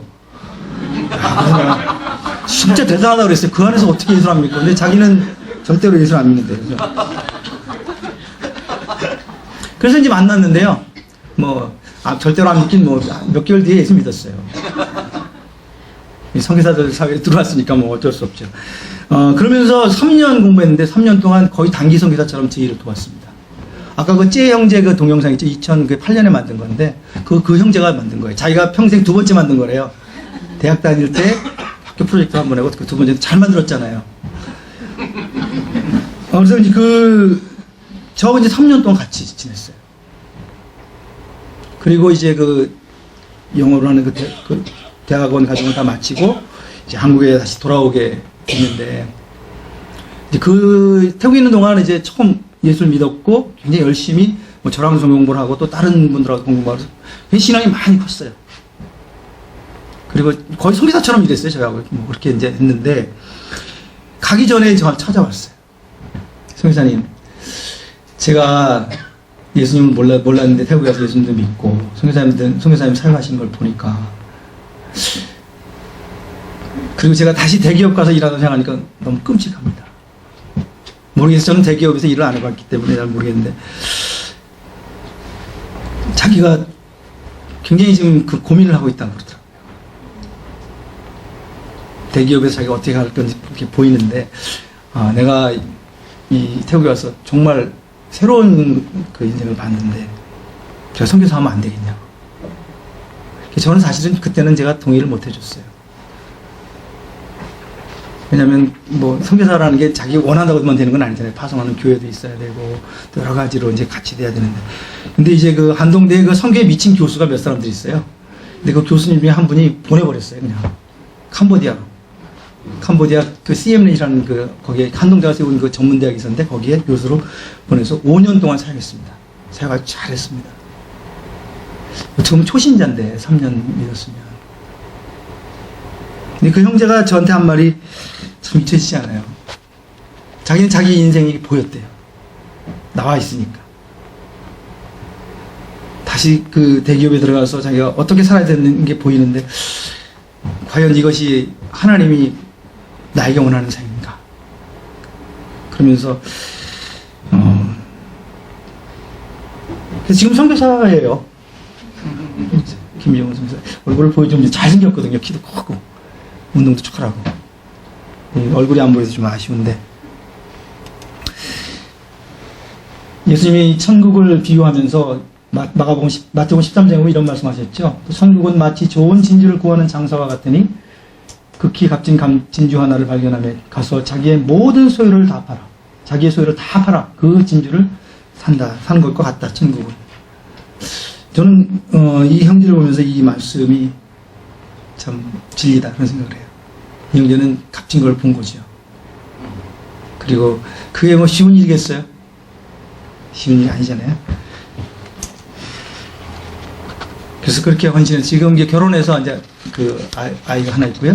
Speaker 1: 진짜 대단하다고 그랬어요. 그 안에서 어떻게 예술 안 믿고. 근데 자기는 절대로 예술 안 믿는데. 그래서 이제 만났는데요. 절대로 안 믿긴 몇 개월 뒤에 예수 믿었어요. 성교사들 사회에 들어왔으니까 어쩔 수 없죠. 그러면서 3년 공부했는데 3년 동안 거의 단기 성교사처럼 제 일을 도왔습니다. 아까 그 째 형제 그 동영상 있죠? 2008년에 만든 건데, 그 형제가 만든 거예요. 자기가 평생 두 번째 만든 거래요. 대학 다닐 때 학교 프로젝트 한 번 하고, 그 두 번째 잘 만들었잖아요. 그래서 이제 저하고 이제 3년 동안 같이 지냈어요. 그리고 이제 영어로 하는 대학원 과정을 다 마치고, 이제 한국에 다시 돌아오게 됐는데, 이제 태국에 있는 동안 이제 처음 예술 믿었고, 굉장히 열심히 저랑 좀 공부를 하고, 또 다른 분들하고 공부하고, 신앙이 많이 컸어요. 그리고 거의 선교사처럼 일했어요, 저하고. 그렇게 이제 했는데, 가기 전에 저한테 찾아왔어요. 선교사님, 제가 예수님을 몰랐는데 태국에 가서 예수님도 믿고, 선교사님 사역하시는 걸 보니까, 그리고 제가 다시 대기업 가서 일하는 생각하니까 너무 끔찍합니다. 모르겠어요. 저는 대기업에서 일을 안 해봤기 때문에 잘 모르겠는데, 자기가 굉장히 지금 고민을 하고 있다고 그러더라고요. 대기업에서 자기가 어떻게 할 건지 이렇게 보이는데, 내가 이 태국에 와서 정말 새로운 인생을 봤는데, 제가 선교사 하면 안 되겠냐고. 저는 사실은 그때는 제가 동의를 못 해줬어요. 왜냐면 선교사라는 게 자기 원한다고만 되는 건 아니잖아요. 파송하는 교회도 있어야 되고, 또 여러 가지로 이제 같이 돼야 되는데. 근데 이제 한동대에 선교에 미친 교수가 몇 사람들이 있어요. 근데 그 교수님 중에 한 분이 보내버렸어요, 그냥. 캄보디아 CMN이라는 거기에 한동대가 세운 전문대학이 있었는데, 거기에 교수로 보내서 5년 동안 사역했습니다. 사역 아주 잘했습니다. 지금 초신자인데 3년 믿었으면. 근데 그 형제가 저한테 한 말이 참 잊혀지지 않아요. 자기는 자기 인생이 보였대요. 나와 있으니까. 다시 대기업에 들어가서 자기가 어떻게 살아야 되는 게 보이는데, 과연 이것이 하나님이 나에게 원하는 삶인가? 그러면서 지금 선교사예요. 김정은 선교사. 얼굴을 보여주면 잘생겼거든요. 키도 크고 운동도 잘하고. 얼굴이 안 보여서 좀 아쉬운데, 예수님이 천국을 비유하면서 마태복음 13장에 보면 이런 말씀하셨죠. 천국은 마치 좋은 진주를 구하는 장사와 같으니, 극히 값진 진주 하나를 발견하며 가서 자기의 모든 소유를 다 팔아, 자기의 소유를 다 팔아 그 진주를 사는 것과 같다, 천국은. 저는 이 형제를 보면서 이 말씀이 참 진리다, 그런 생각을 해요. 이 형제는 값진 걸 본 거죠. 그리고 그게 쉬운 일이겠어요? 쉬운 일이 아니잖아요. 그래서 그렇게 헌신을, 지금 이제 결혼해서 이제 아이가 하나 있고요.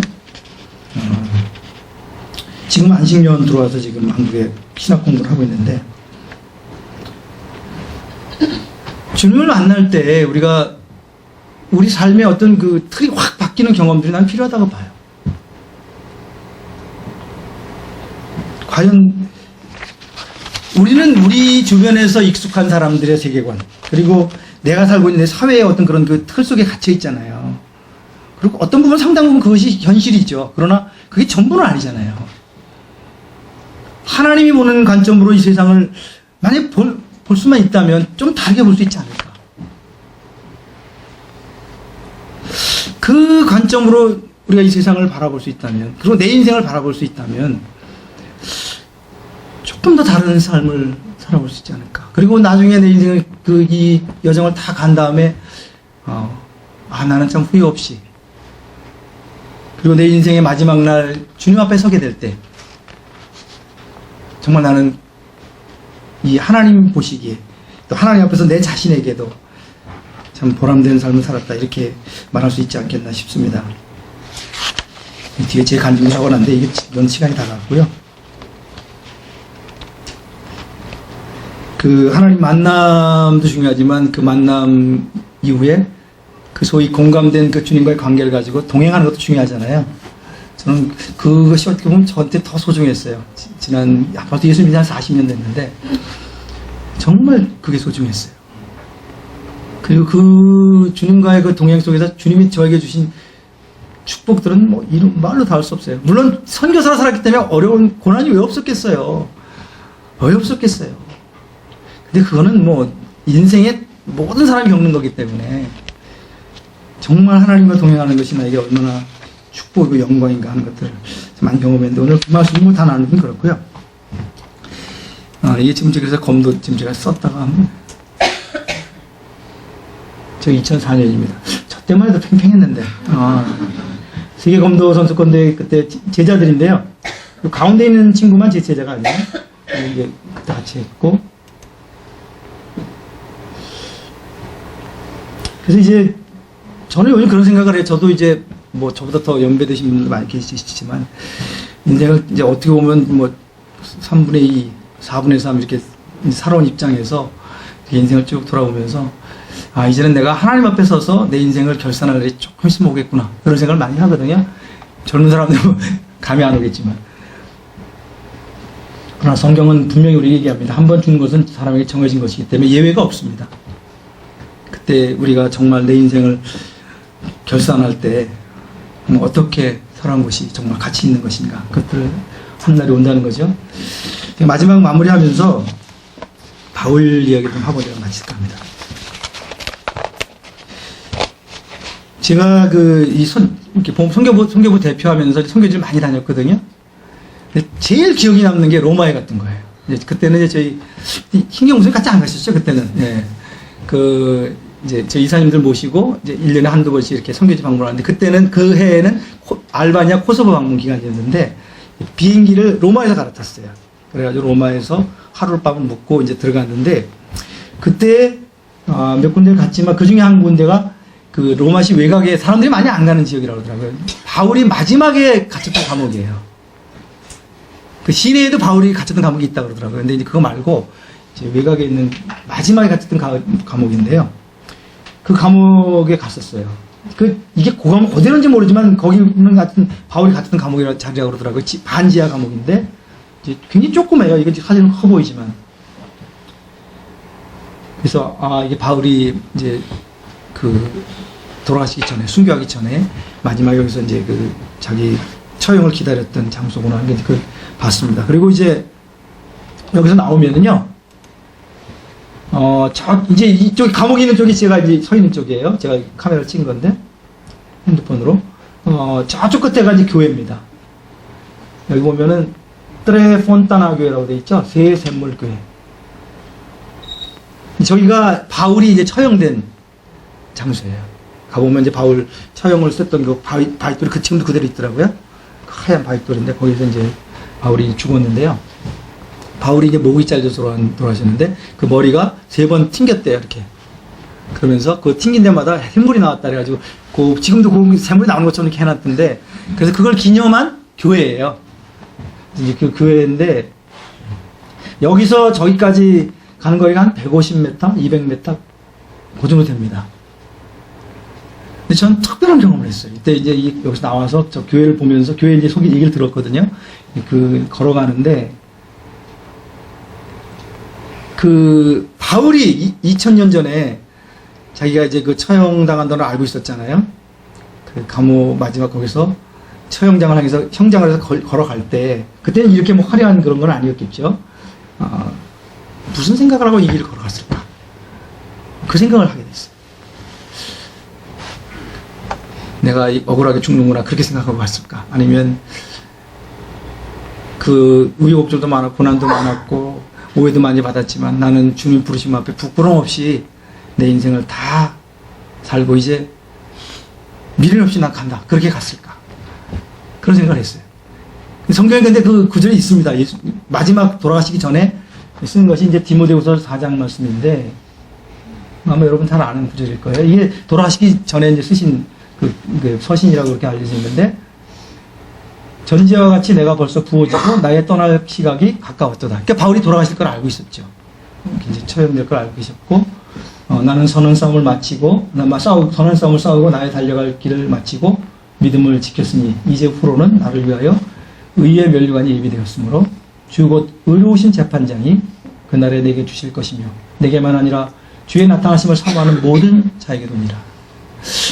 Speaker 1: 지금 안식년 들어와서 지금 한국에 신학 공부를 하고 있는데, 주님을 만날 때 우리 삶의 어떤 틀이 확 바뀌는 경험들이 난 필요하다고 봐요. 과연 우리는 우리 주변에서 익숙한 사람들의 세계관, 그리고 내가 살고 있는 사회의 어떤 그런 틀 속에 갇혀 있잖아요. 그리고 어떤 부분, 상당 부분 그것이 현실이죠. 그러나 그게 전부는 아니잖아요. 하나님이 보는 관점으로 이 세상을 만약에 볼 수만 있다면 좀 다르게 볼 수 있지 않을까. 그 관점으로 우리가 이 세상을 바라볼 수 있다면, 그리고 내 인생을 바라볼 수 있다면 조금 더 다른 삶을 살아볼 수 있지 않을까. 그리고 나중에 내 인생을 이 여정을 다 간 다음에 나는 참 후회 없이, 그리고 내 인생의 마지막 날 주님 앞에 서게 될 때 정말 나는 이 하나님 보시기에 또 하나님 앞에서 내 자신에게도 참 보람된 삶을 살았다, 이렇게 말할 수 있지 않겠나 싶습니다. 뒤에 제 간증을 적어놨는데 이건 시간이 다 갔고요. 그 하나님 만남도 중요하지만 그 만남 이후에 그 소위 공감된 그 주님과의 관계를 가지고 동행하는 것도 중요하잖아요. 저는 그것이 어떻게 보면 저한테 더 소중했어요. 지난 아파트 예수 믿은 지 한 40년 됐는데 정말 그게 소중했어요. 그리고 그 주님과의 그 동행 속에서 주님이 저에게 주신 축복들은 뭐 이런 말로 다 할 수 없어요. 물론 선교사로 살았기 때문에 어려운 고난이 왜 없었겠어요. 왜 없었겠어요. 근데 그거는 뭐 인생의 모든 사람이 겪는 거기 때문에 정말 하나님과 동행하는 것이 나에게 얼마나 축복이고 영광인가 하는 것들을 많이 경험했는데, 오늘 그 말씀을 다 나누긴 그렇고요. 이게 지금 그래서 검도 지금 제가 썼다가 저 2004년입니다. 저 때만 해도 팽팽했는데 세계 검도 선수권대회 그때 제자들인데요. 가운데 있는 친구만 제 제자가 아니에요. 이제 그때 같이 했고, 그래서 이제 저는 요즘 그런 생각을 해요. 저도 이제 뭐 저보다 더 연배되신 분들 많이 계시지만 인생을 이제 어떻게 보면 뭐 3분의 2, 4분의 3 이렇게 살아온 입장에서 인생을 쭉 돌아보면서 이제는 내가 하나님 앞에 서서 내 인생을 결산할 날이 조금 있으면 오겠구나, 그런 생각을 많이 하거든요. 젊은 사람들은 감이 안 오겠지만. 그러나 성경은 분명히 우리 얘기합니다. 한 번 준 것은 사람에게 정해진 것이기 때문에 예외가 없습니다. 그때 우리가 정말 내 인생을 결산할 때 어떻게 살아온 것이 정말 가치 있는 것인가, 그것들을 한 날이 온다는 거죠. 마지막 마무리하면서 바울 이야기 좀 하고 내가 마칠까 합니다. 제가 이렇게 선교부 대표하면서 선교지를 많이 다녔거든요. 근데 제일 기억이 남는 게 로마에 갔던 거예요. 그때는 저희 신경 무슨 같이 안 가셨죠, 그때는. 예. 이제 저 이사님들 모시고 이제 1년에 한두 번씩 이렇게 선교지 방문하는데, 그때는 그 해에는 알바니아 코소보 방문 기간이었는데 비행기를 로마에서 갈아탔어요. 그래가지고 로마에서 하루 밤을 묵고 이제 들어갔는데, 그때 몇 군데를 갔지만 그 중에 한 군데가 그 로마시 외곽에 사람들이 많이 안 가는 지역이라고 하더라고요. 바울이 마지막에 갇혔던 감옥이에요. 그 시내에도 바울이 갇혔던 감옥이 있다고 그러더라고요. 근데 이제 그거 말고 이제 외곽에 있는 마지막에 갇혔던 감옥인데요. 그 감옥에 갔었어요. 이게 그 감옥 어디는지 모르지만 거기는 같은 바울이 갇혔던 감옥이라고 자리라고 그러더라고요. 반지하 감옥인데 이제 굉장히 조그매요. 이게 사진은 커 보이지만. 그래서 이게 바울이 이제 돌아가시기 전에, 순교하기 전에 마지막에 여기서 이제 자기 처형을 기다렸던 장소구나 하는 게 봤습니다. 그리고 이제 여기서 나오면은요, 이제 이쪽 감옥에 있는 쪽이 제가 이제 서 있는 쪽이에요. 제가 카메라를 찍은 건데, 핸드폰으로. 저쪽 끝에가 이제 교회입니다. 여기 보면은, 트레 폰타나 교회라고 되어 있죠? 새 샘물교회. 저기가 바울이 이제 처형된 장소예요. 가보면 이제 바울 처형을 썼던 그 바윗돌이 지금도 그대로 있더라고요. 하얀 바윗돌인데, 거기서 이제 바울이 죽었는데요. 바울이 이제 목이 잘려서 돌아가셨는데, 그 머리가 3번 튕겼대요, 이렇게. 그러면서 그 튕긴 데마다 샘물이 나왔다 그래가지고, 지금도 그 샘물이 나오는 것처럼 이렇게 해놨던데, 그래서 그걸 기념한 교회예요. 이제 그 교회인데, 여기서 저기까지 가는 거리가 한 150m, 200m, 그 정도 됩니다. 근데 전 특별한 경험을 했어요. 이때 이제 여기서 나와서 저 교회를 보면서 교회 이제 소개 얘기를 들었거든요. 걸어가는데, 바울이 2000년 전에 자기가 이제 처형당한다는 걸 알고 있었잖아요. 감옥 마지막 거기서 처형장을 향해서 형장을 해서 걸어갈 때, 그때는 이렇게 뭐 화려한 그런 건 아니었겠죠. 무슨 생각을 하고 이 길을 걸어갔을까? 그 생각을 하게 됐어요. 내가 억울하게 죽는구나, 그렇게 생각하고 갔을까? 아니면 우여곡절도 많았고 고난도 많았고 오해도 많이 받았지만 나는 주님 부르심 앞에 부끄럼 없이 내 인생을 다 살고 이제 미련 없이 난 간다. 그렇게 갔을까? 그런 생각을 했어요. 성경에 근데 그 구절이 있습니다. 마지막 돌아가시기 전에 쓰는 것이 이제 디모데후서 4장 말씀인데, 아마 여러분 잘 아는 구절일 거예요. 이게 돌아가시기 전에 이제 쓰신 그 서신이라고 그렇게 알려져 있는데, 전제와 같이 내가 벌써 부어지고 나의 떠날 시각이 가까웠도다. 그러니까 바울이 돌아가실 걸 알고 있었죠. 이제 처형될 걸 알고 계셨고, 나는 선한 싸움을 마치고, 선한 싸움을 싸우고 나의 달려갈 길을 마치고 믿음을 지켰으니 이제 후로는 나를 위하여 의의 면류관이 예비되었으므로 주 곧 의로우신 재판장이 그날에 내게 주실 것이며 내게만 아니라 주의 나타나심을 사모하는 모든 자에게도니라.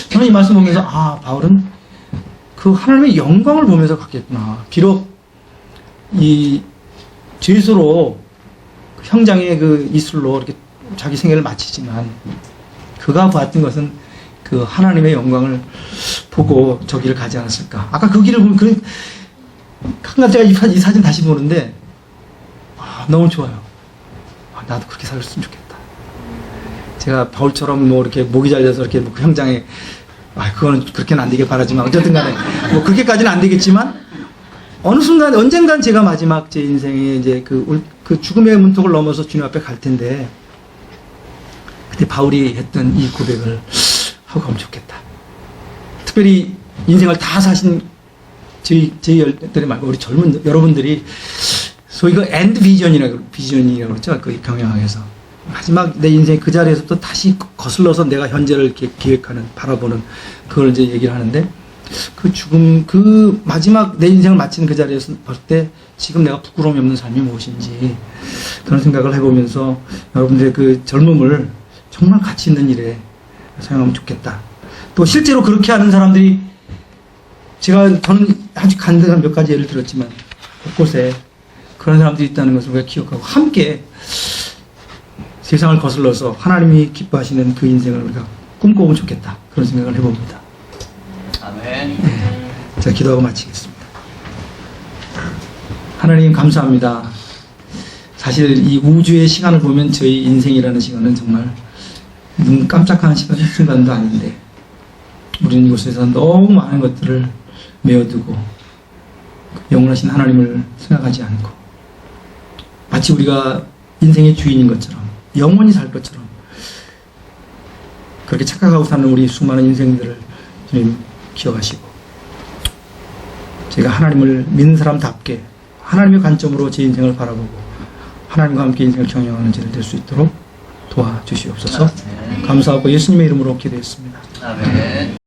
Speaker 1: 저는 이 말씀 보면서 바울은 그 하나님의 영광을 보면서 갔겠구나. 비록 이 죄수로 형장의 그 이슬로 이렇게 자기 생애를 마치지만 그가 봤던 것은 그 하나님의 영광을 보고 저 길을 가지 않았을까. 아까 그 길을 보면 한간 제가 이 사진 다시 보는데 너무 좋아요. 나도 그렇게 살았으면 좋겠다. 제가 바울처럼 뭐 이렇게 목이 잘려서 이렇게 뭐 그 형장에 그거는 그렇게는 안 되길 바라지만 어쨌든 간에 뭐 그렇게까지는 안 되겠지만 어느 순간 언젠간 제가 마지막 제 인생에 이제 그 죽음의 문턱을 넘어서 주님 앞에 갈 텐데 그때 바울이 했던 이 고백을 하고 가면 좋겠다. 특별히 인생을 다 사신 저희 열들이 말고 우리 젊은 여러분들이 소위 그 엔드 비전이라고 그러죠. 그 경영학에서 마지막 내 인생 그 자리에서 또 다시 거슬러서 내가 현재를 이렇게 기획하는 바라보는 그걸 이제 얘기를 하는데 그 죽음 그 마지막 내 인생을 마치는 그 자리에서 볼 때 지금 내가 부끄러움이 없는 삶이 무엇인지 그런 생각을 해보면서 여러분들의 그 젊음을 정말 가치 있는 일에 사용하면 좋겠다. 또 실제로 그렇게 하는 사람들이 저는 아주 간단한 몇 가지 예를 들었지만 곳곳에 그런 사람들이 있다는 것을 우리가 기억하고 함께 세상을 거슬러서 하나님이 기뻐하시는 그 인생을 우리가 꿈꿔보면 좋겠다. 그런 생각을 해봅니다.
Speaker 2: 아멘.
Speaker 1: 제가 기도하고 마치겠습니다. 하나님 감사합니다. 사실 이 우주의 시간을 보면 저희 인생이라는 시간은 정말 눈 깜짝하는 순간도 아닌데 우리는 이곳에서 너무 많은 것들을 메어두고 영원하신 하나님을 생각하지 않고 마치 우리가 인생의 주인인 것처럼 영원히 살 것처럼 그렇게 착각하고 사는 우리 수많은 인생들을 주님 기억하시고 제가 하나님을 믿는 사람답게 하나님의 관점으로 제 인생을 바라보고 하나님과 함께 인생을 경영하는 자를 될 수 있도록 도와주시옵소서. 감사하고 예수님의 이름으로 기도했습니다.
Speaker 2: 아멘.